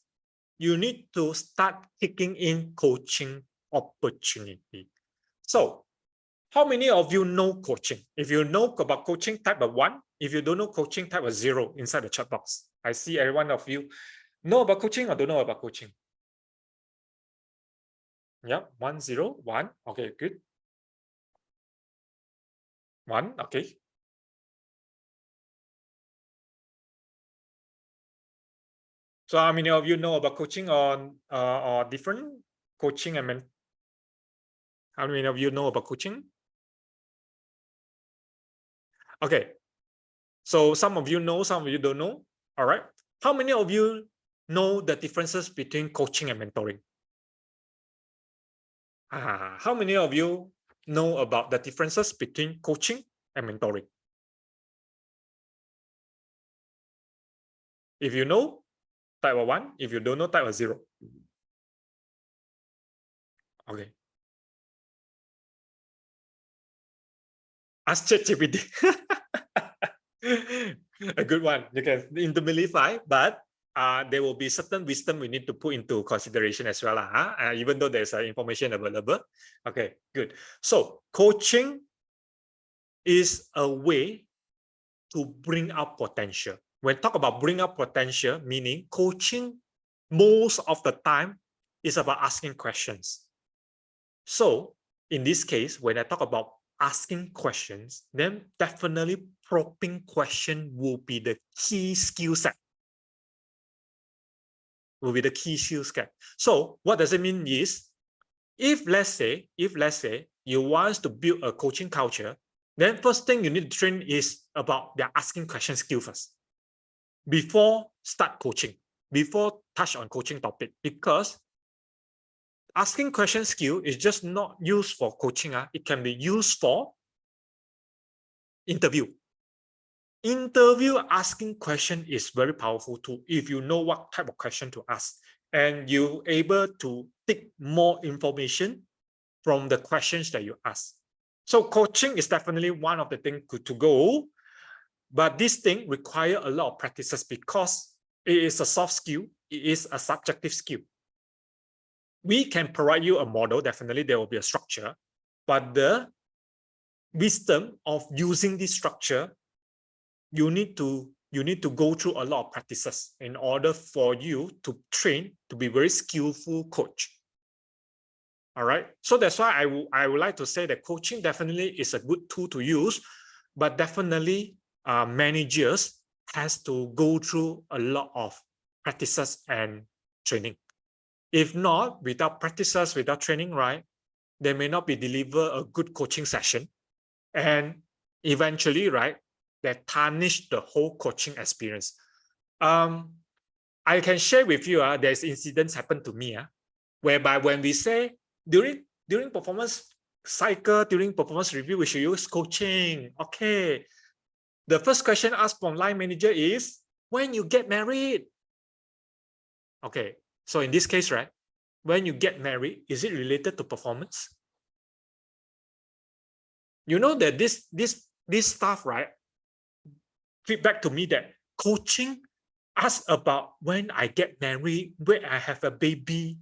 you need to start taking in coaching opportunity. So how many of you know coaching? If you know about coaching, type of 1. If you don't know coaching, type of 0 inside the chat box. I see every one of you know about coaching or don't know about coaching. Yep, 1, 0, 1. Okay, good. 1, okay. So how many of you know about coaching or different coaching? How many of you know about coaching? Okay. So some of you know, some of you don't know. All right. How many of you know the differences between coaching and mentoring? How many of you know about the differences between coaching and mentoring? If you know, type of 1. If you don't know, type of 0. Okay. Ask ChatGPT. A good one. You can intermilify, but there will be certain wisdom we need to put into consideration as well, even though there's information available. Okay, good. So coaching is a way to bring up potential. When talk about bring up potential, meaning coaching most of the time is about asking questions. So in this case, when I talk about asking questions, then definitely probing question will be the key skill set. Will be the key skill set. So what does it mean is, if let's say you want to build a coaching culture, then first thing you need to train is about their asking question skill first. Before start coaching, before touch on coaching topic, because asking question skill is just not used for coaching. It can be used for interview. interview asking question is very powerful too. If you know what type of question to ask and you able to take more information from the questions that you ask. So coaching is definitely one of the things to go, but this thing require a lot of practices because it is a soft skill. It is a subjective skill. We can provide you a model. Definitely there will be a structure, but the wisdom of using this structure, you need to go through a lot of practices in order for you to train to be very skillful coach. All right. So that's why I would like to say that coaching definitely is a good tool to use, but definitely managers has to go through a lot of practices and training. If not, without practices, without training, right, they may not be deliver a good coaching session, and eventually, right, they tarnish the whole coaching experience. I can share with you, there's incidents happen to me, whereby when we say during performance cycle, during performance review, we should use coaching. Okay. The first question asked from line manager is, when you get married? Okay. So in this case, right, when you get married, is it related to performance? You know that this stuff, right, feedback to me that coaching ask about when I get married, when I have a baby,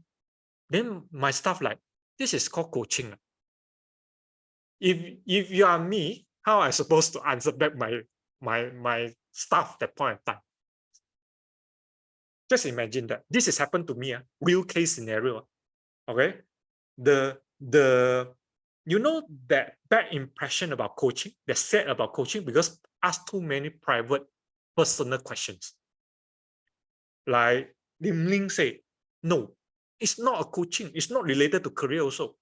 then my stuff like, this is called coaching. If you are me, how am I supposed to answer back my staff that point of time? Just imagine that this has happened to me, real case scenario. Okay, the you know that bad impression about coaching, that's said about coaching because ask too many private personal questions. Like Lim Ling said, no, it's not a coaching, it's not related to career also.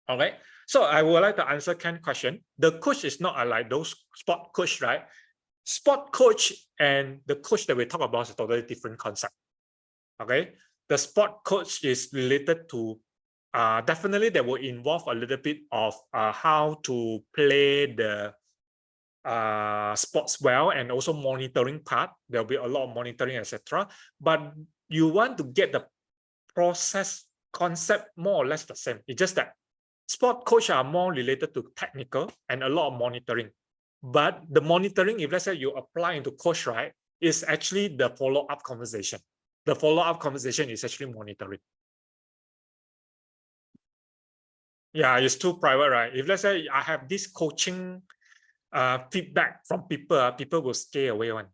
Okay, so I would like to answer Ken's question. The coach is not like those sport coach, right? Sport coach and the coach that we talk about is a totally different concept. Okay, the sport coach is related to definitely that will involve a little bit of how to play the sports well, and also monitoring part. There'll be a lot of monitoring, etc. But you want to get the process concept more or less the same. It's just that sport coach are more related to technical and a lot of monitoring. But the monitoring, if let's say you apply into coach, right, is actually the follow-up conversation. The follow-up conversation is actually monitoring. Yeah, it's too private, right? If let's say I have this coaching feedback from people, people will scare away one.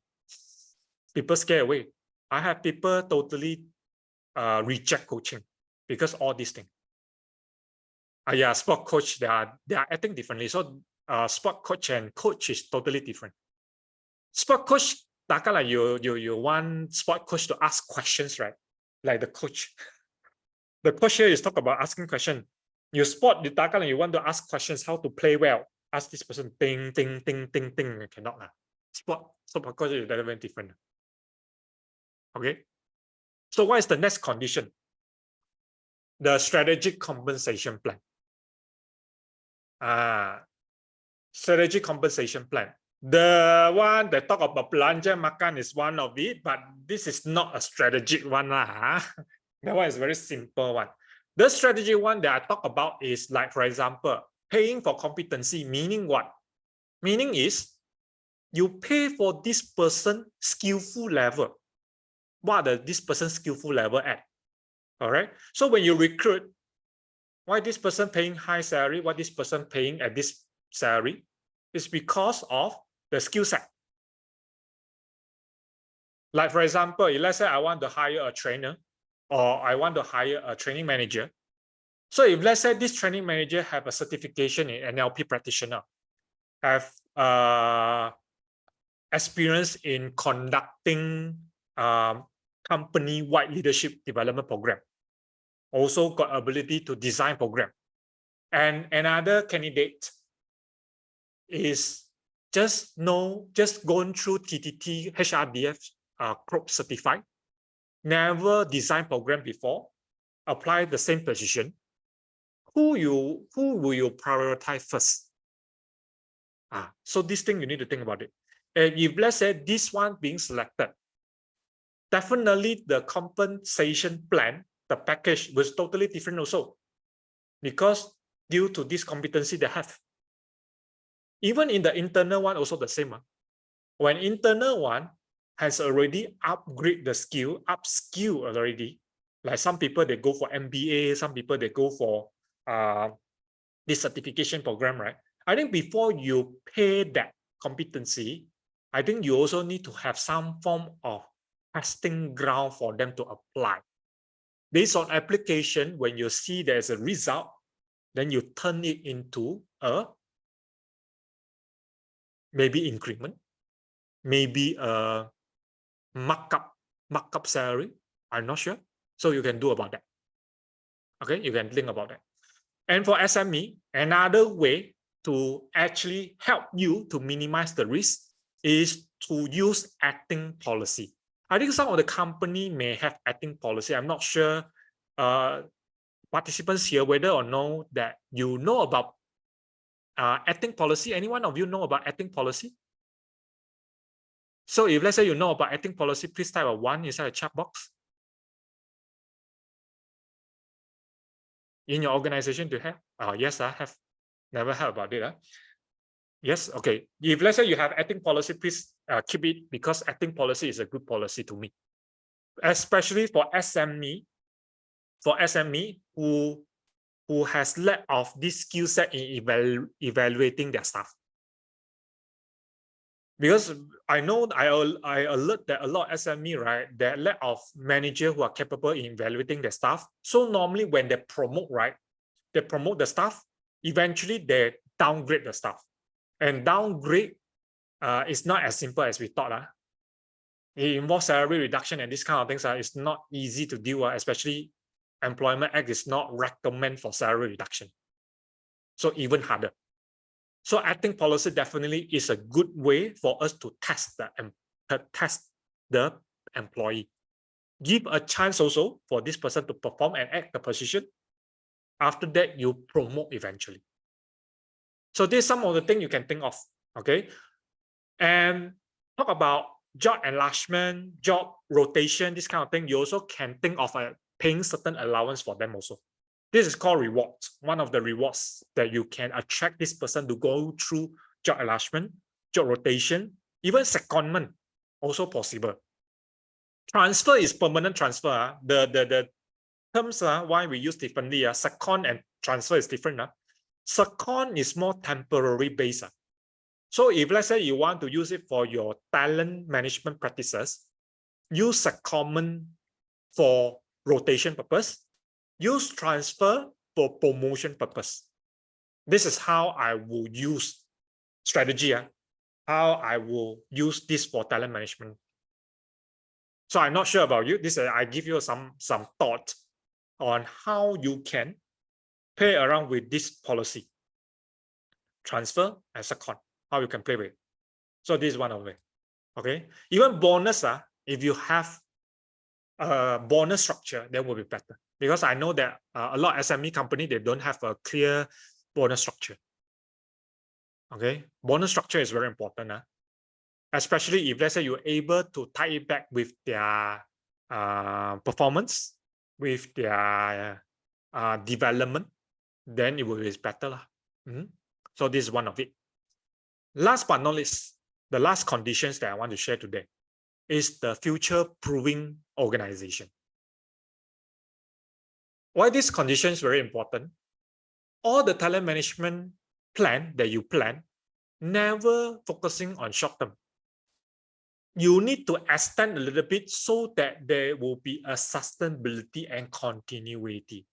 People scare away. I have people totally reject coaching because all these things. Yeah, sport coach, they are acting differently. So sport coach and coach is totally different. Sport coach, like you want sport coach to ask questions, right? Like the coach. The coach here is talk about asking questions. You sport, you want to ask questions, how to play well. Ask this person, ting, ting, ting, ting, ting. You cannot. Sport coach is very different. Okay. So what is the next condition? The strategic compensation plan. Strategic compensation plan. The one that talk about belanja makan is one of it, but this is not a strategic one. That one is a very simple one. The strategic one that I talk about is like, for example, paying for competency, meaning what? Meaning is you pay for this person skillful level. What are this person's skillful level at? All right. So when you recruit, why this person paying high salary, why this person paying at this salary? Is because of the skill set. Like for example, let's say I want to hire a trainer or I want to hire a training manager. So if let's say this training manager have a certification in NLP practitioner, have experience in conducting company-wide leadership development program, also got ability to design program. And another candidate is just going through TTT HRDF CROP certified, never designed program before, apply the same position. Who will you prioritize first? So this thing you need to think about it. And if let's say this one being selected, definitely the compensation plan, the package was totally different also, because due to this competency they have. Even in the internal one also the same. When internal one has already upgrade the skill, upskill already, like some people they go for MBA, some people they go for this certification program, right? I think before you pay that competency, I think you also need to have some form of testing ground for them to apply. Based on application, when you see there's a result, then you turn it into a maybe increment, maybe a markup salary. I'm not sure. So you can do about that. Okay, you can think about that. And for SME, another way to actually help you to minimize the risk is to use acting policy. I think some of the company may have acting policy. I'm not sure participants here whether or no that you know about acting policy. Any one of you know about acting policy? So if let's say you know about acting policy, please type a 1 inside a chat box. In your organization, do you have? Yes, I have. Never heard about it. Yes, okay. If let's say you have acting policy, please keep it, because acting policy is a good policy to me, especially for SME. For SME who has lack of this skill set in evaluating their staff. Because I know I alert that a lot of SME, right, that lack of manager who are capable in evaluating their staff. So normally when they promote, right, they promote the staff, eventually they downgrade the staff. And downgrade is not as simple as we thought. It involves salary reduction and this kind of things. It's not easy to deal, especially Employment Act is not recommend for salary reduction. So even harder. So acting policy definitely is a good way for us to test the employee. Give a chance also for this person to perform and act the position. After that, you promote eventually. So there's some of the things you can think of, okay? And talk about job enlargement, job rotation, this kind of thing. You also can think of paying certain allowance for them also. This is called rewards. One of the rewards that you can attract this person to go through job enlargement, job rotation, even secondment, also possible. Transfer is permanent transfer. The terms why we use differently. Second and transfer is different. Second is more temporary based. So if let's say you want to use it for your talent management practices, use secondment for rotation purpose, use transfer for promotion purpose. This is how I will use strategy, how I will use this for talent management. So I'm not sure about you. This I give you some thought on how you can play around with this policy. Transfer and second, how you can play with it. So this is one of it. Okay. Even bonus, if you have a bonus structure, that will be better. Because I know that a lot of SME company, they don't have a clear bonus structure. Okay. Bonus structure is very important. Especially if let's say you're able to tie it back with their performance, with their development, then it will be better. So this is one of it. Last but not least, the last conditions that I want to share today is the future proving organization. Why this condition is very important? All the talent management plan that you plan, never focusing on short term. You need to extend a little bit so that there will be a sustainability and continuity.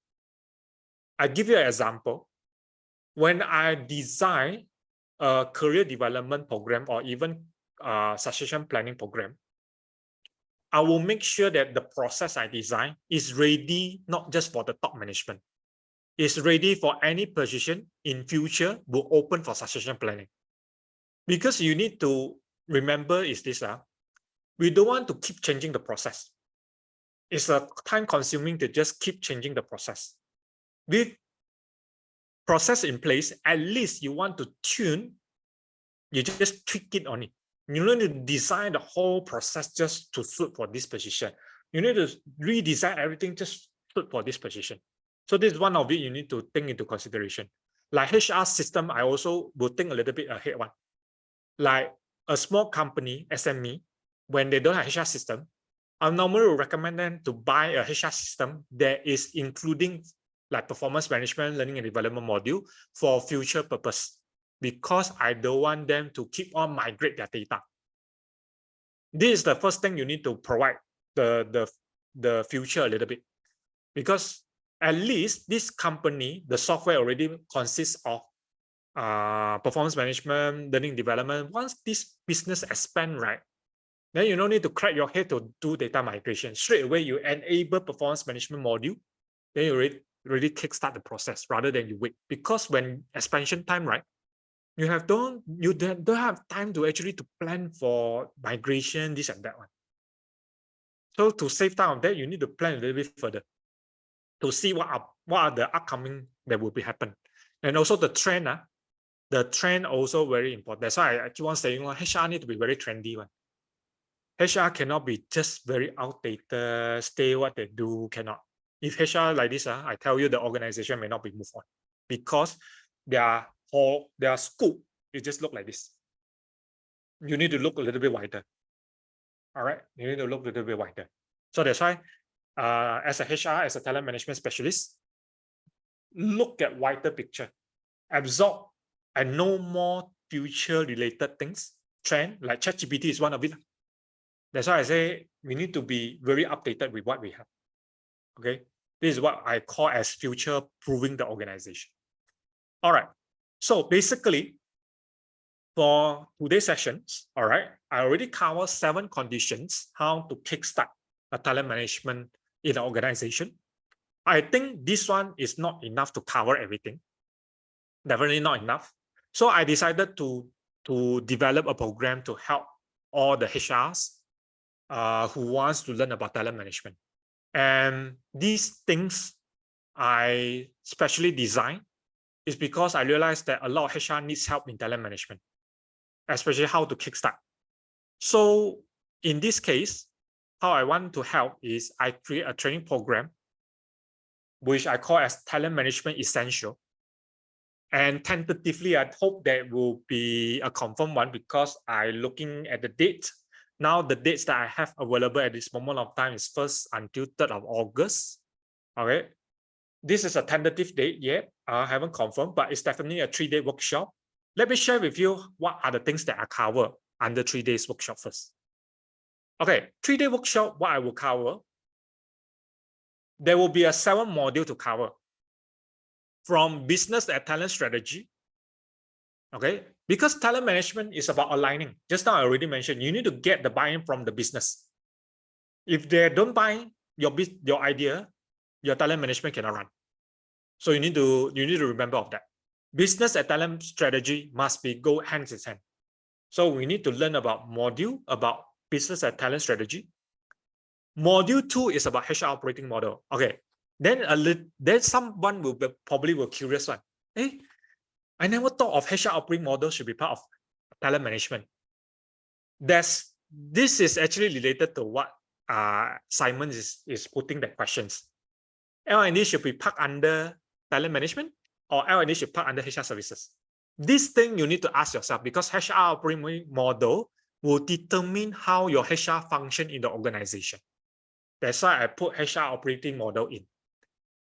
I give you an example. When I design a career development program or even succession planning program, I will make sure that the process I design is ready not just for the top management. It's ready for any position in future will open for succession planning. Because you need to remember is this, we don't want to keep changing the process. It's a time consuming to just keep changing the process. With process in place, at least you want to tune, you just tweak it on it. You need to design the whole process just to suit for this position. You need to redesign everything just suit for this position. So this is one of it you need to think into consideration. Like HR system, I also will think a little bit ahead one. Like a small company, SME, when they don't have HR system, I normally will recommend them to buy a HR system that is including like performance management, learning and development module for future purpose, because I don't want them to keep on migrate their data. This is the first thing you need to provide the future a little bit, because at least this company, the software already consists of performance management, learning development. Once this business expand, right, then you don't need to crack your head to do data migration. Straight away, you enable performance management module, then you really kickstart the process rather than you wait. Because when expansion time, right, you don't have time to actually to plan for migration, this and that one. So to save time on that, you need to plan a little bit further to see what are the upcoming that will be happen. And also the trend, the trend also very important. That's why I keep on saying HR need to be very trendy one. HR cannot be just very outdated, stay what they do, cannot. If HR like this, I tell you the organization may not be moved on, because their scope, it just look like this. You need to look a little bit wider. All right, you need to look a little bit wider. So that's why, as a HR, as a talent management specialist, look at wider picture, absorb and know more future related things, trend, like ChatGPT is one of it. That's why I say we need to be very updated with what we have. Okay, this is what I call as future proving the organization. All right, so basically for today's sessions, all right, I already covered 7 conditions how to kickstart a talent management in an organization. I think this one is not enough to cover everything. Definitely not enough. So I decided to develop a program to help all the HRs who wants to learn about talent management. And these things I specially designed is because I realized that a lot of HR needs help in talent management, especially how to kickstart. So in this case, how I want to help is I create a training program, which I call as Talent Management Essential. And tentatively, I hope that will be a confirmed one, because I looking at the date. Now the dates that I have available at this moment of time is 1st until 3rd of August. Okay. This is a tentative date yet. I haven't confirmed, but it's definitely a 3-day workshop. Let me share with you what are the things that I cover under 3 days workshop first. Okay, 3-day workshop, what I will cover, there will be a 7 module to cover, from business and talent strategy. Okay, because talent management is about aligning. Just now I already mentioned, you need to get the buy-in from the business. If they don't buy your idea, your talent management cannot run. So you need to remember of that. Business and talent strategy must be go hand in hand. So we need to learn about module about business and talent strategy. Module 2 is about HR operating model. Okay, then someone will probably curious one. Hey, I never thought of HR operating model should be part of talent management. This is actually related to what Simon is putting the questions. L&D should be parked under talent management, or L&D should park under HR services. This thing you need to ask yourself, because HR operating model will determine how your HR function in the organization. That's why I put HR operating model in.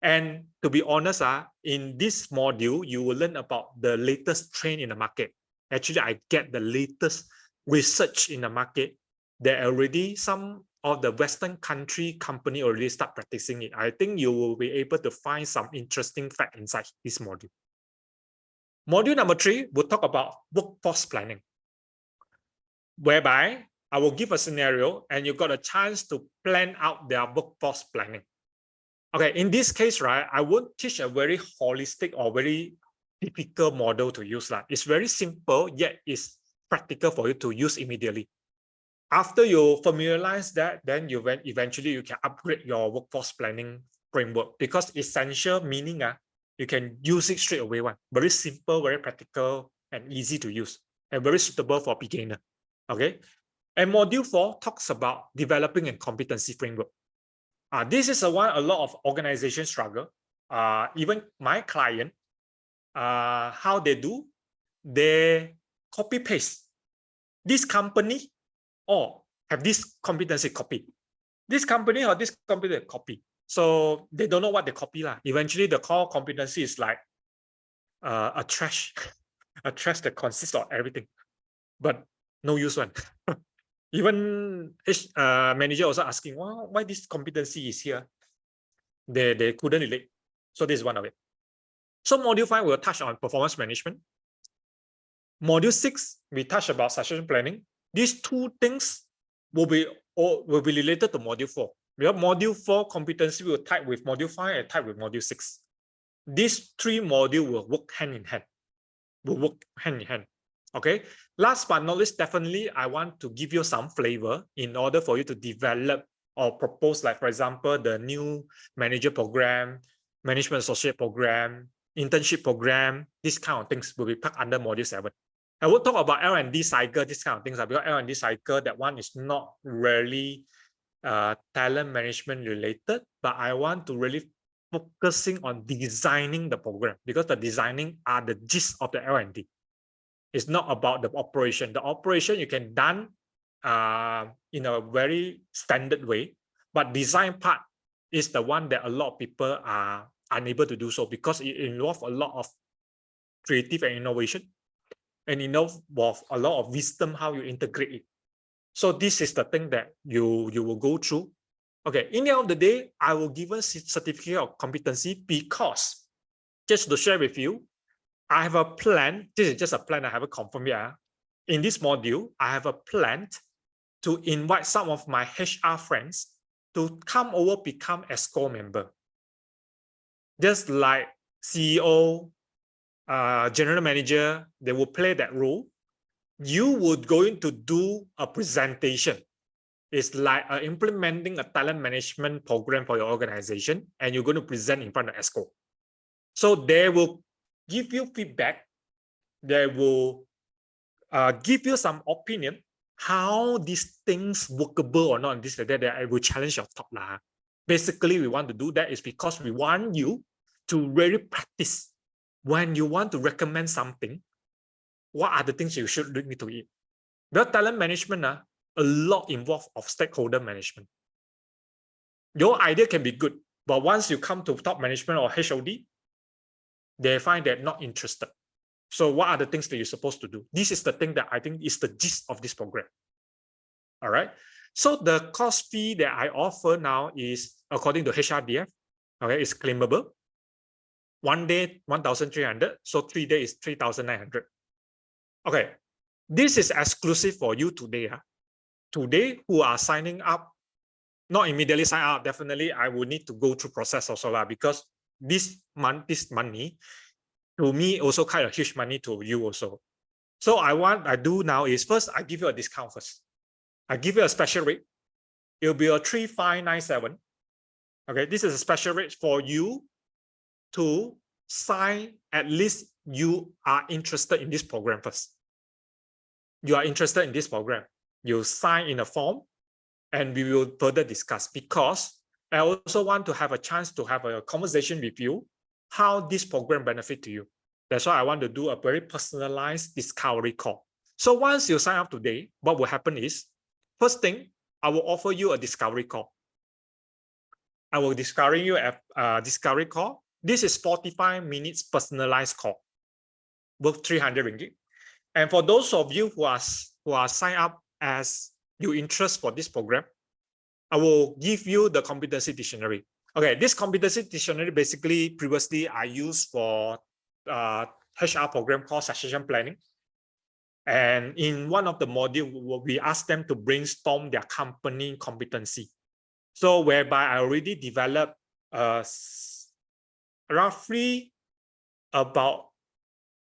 And to be honest, in this module, you will learn about the latest trend in the market. Actually, I get the latest research in the market that already some of the Western country company already start practicing it. I think you will be able to find some interesting fact inside this module. Module number 3 will talk about workforce planning, whereby I will give a scenario and you got a chance to plan out their workforce planning. Okay, in this case, right, I won't teach a very holistic or very typical model to use. It's very simple, yet it's practical for you to use immediately. After you familiarize that, then eventually you can upgrade your workforce planning framework, because essential meaning you can use it straight away. Very simple, very practical, and easy to use, and very suitable for beginner. Okay. And module 4 talks about developing a competency framework. This is one a lot of organizations struggle. Even my client, how they do, they copy paste. This company have this competency copy. This company or this competency copy. So they don't know what they copy lah. Eventually, the core competency is like a trash, a trash that consists of everything, but no use one. Even manager also asking, well, why this competency is here? They couldn't relate. So this is one of it. So module 5 will touch on performance management. Module 6, we touch about succession planning. These two things will be related to module 4. Because module 4 competency will tie with module 5 and tie with module 6. These three modules will work hand in hand. Okay. Last but not least, definitely I want to give you some flavor in order for you to develop or propose, like for example, the new manager program, management associate program, internship program. These kind of things will be packed under module 7. I will talk about L&D cycle, these kind of things. Because L&D cycle, that one is not really talent management related, but I want to really focusing on designing the program, because the designing are the gist of the L&D. It's not about the operation. The operation you can done in a very standard way, but design part is the one that a lot of people are unable to do so, because it involves a lot of creative and innovation, and involves a lot of wisdom how you integrate it. So this is the thing that you will go through. Okay, in the end of the day, I will give a certificate of competency because, just to share with you, I have a plan. This is just a plan. I haven't confirmed yet. In this module, I have a plan to invite some of my HR friends to come over, become a EXCO member. Just like CEO, general manager, they will play that role. You would going to do a presentation. It's like implementing a talent management program for your organization, and you're going to present in front of EXCO. So they will give you feedback. They will give you some opinion how these things workable or not. This that I will challenge your top lah. Basically, we want to do that is because we want you to really practice. When you want to recommend something, what are the things you should look into it? The talent management, a lot involved of stakeholder management. Your idea can be good, but once you come to top management or HOD, they find they're not interested. So what are the things that you're supposed to do? This is the thing that I think is the gist of this program. All right. So the cost fee that I offer now is according to HRDF. Okay, it's claimable. 1 day, 1,300. So 3 days, 3,900. Okay. This is exclusive for you today. Today, who are signing up, not immediately sign up. Definitely, I will need to go through process also because this money, to me, also kind of huge money to you also. So I do now is first, I give you a discount first. I give you a special rate. It will be a 3,597. Okay, this is a special rate for you to sign. At least you are interested in this program first. You are interested in this program. You sign in a form, and we will further discuss, because I also want to have a chance to have a conversation with you how this program benefit to you. That's why I want to do a very personalized discovery call. So once you sign up today, what will happen is, first thing, I will offer you a discovery call. I will discover you a discovery call. This is 45 minutes personalized call, worth 300 ringgit. And for those of you who are signed up as your interest for this program, I will give you the competency dictionary. Okay, this competency dictionary basically previously I used for HR program called succession planning. And in one of the modules, we asked them to brainstorm their company competency. So whereby I already developed roughly about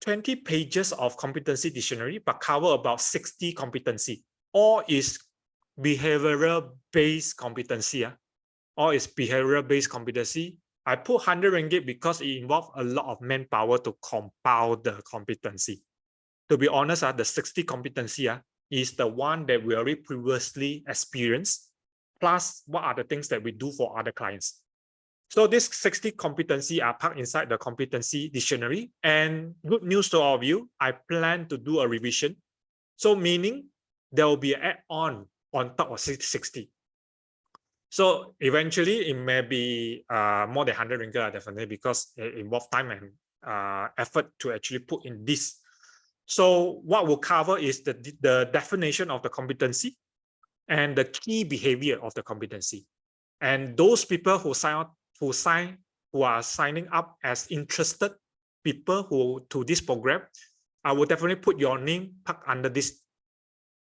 20 pages of competency dictionary, but cover about 60 competency. All is behavioral-based competency. All is behavioral-based competency. I put 100 ringgit because it involves a lot of manpower to compile the competency. To be honest, the 60 competency, is the one that we already previously experienced, plus what are the things that we do for other clients. So these 60 competency are packed inside the competency dictionary. And good news to all of you, I plan to do a revision. So meaning there will be an add-on on top of 60. So eventually it may be more than 100 ringgit definitely, because it involves time and effort to actually put in this. So what we'll cover is the definition of the competency and the key behavior of the competency. And those people who are signing up as interested people to this program, I will definitely put your name under this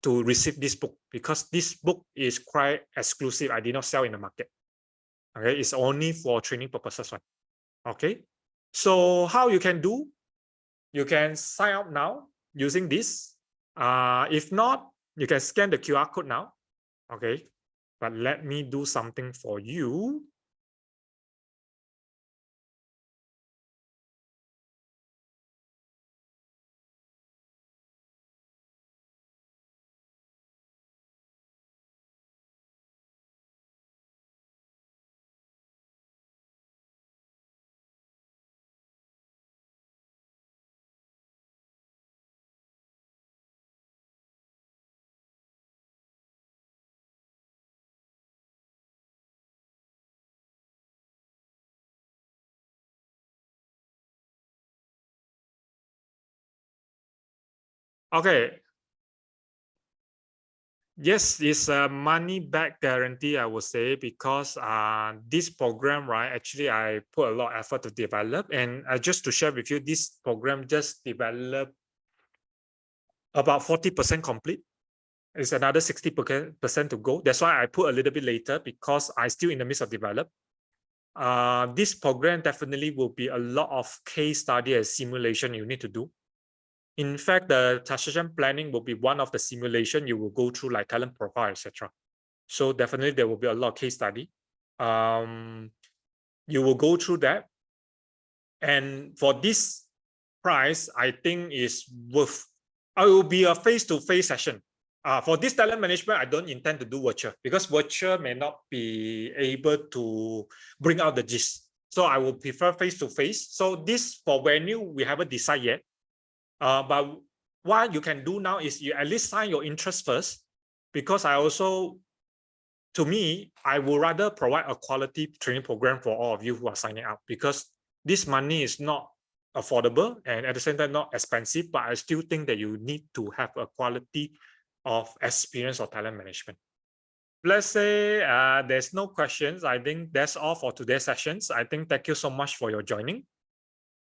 to receive this book, because this book is quite exclusive. I did not sell in the market. Okay, it's only for training purposes. Okay, so how you can do? You can sign up now using this. If not, you can scan the QR code now. Okay, but let me do something for you. Okay. Yes, it's a money back guarantee, I would say, because this program, right, actually I put a lot of effort to develop. And just to share with you, this program just developed about 40% complete. It's another 60% to go. That's why I put a little bit later, because I'm still in the midst of develop. This program definitely will be a lot of case study and simulation you need to do. In fact, the succession planning will be one of the simulation you will go through, like talent profile, etc. So definitely there will be a lot of case study. You will go through that. And for this price, I think is worth. It will be a face-to-face session. For this talent management, I don't intend to do virtual, because virtual may not be able to bring out the gist. So I will prefer face-to-face. So this for venue, we haven't decided yet. But what you can do now is you at least sign your interest first, because I also, to me, I would rather provide a quality training program for all of you who are signing up, because this money is not affordable and at the same time not expensive, but I still think that you need to have a quality of experience or talent management. Let's say there's no questions. I think that's all for today's sessions. I think thank you so much for your joining.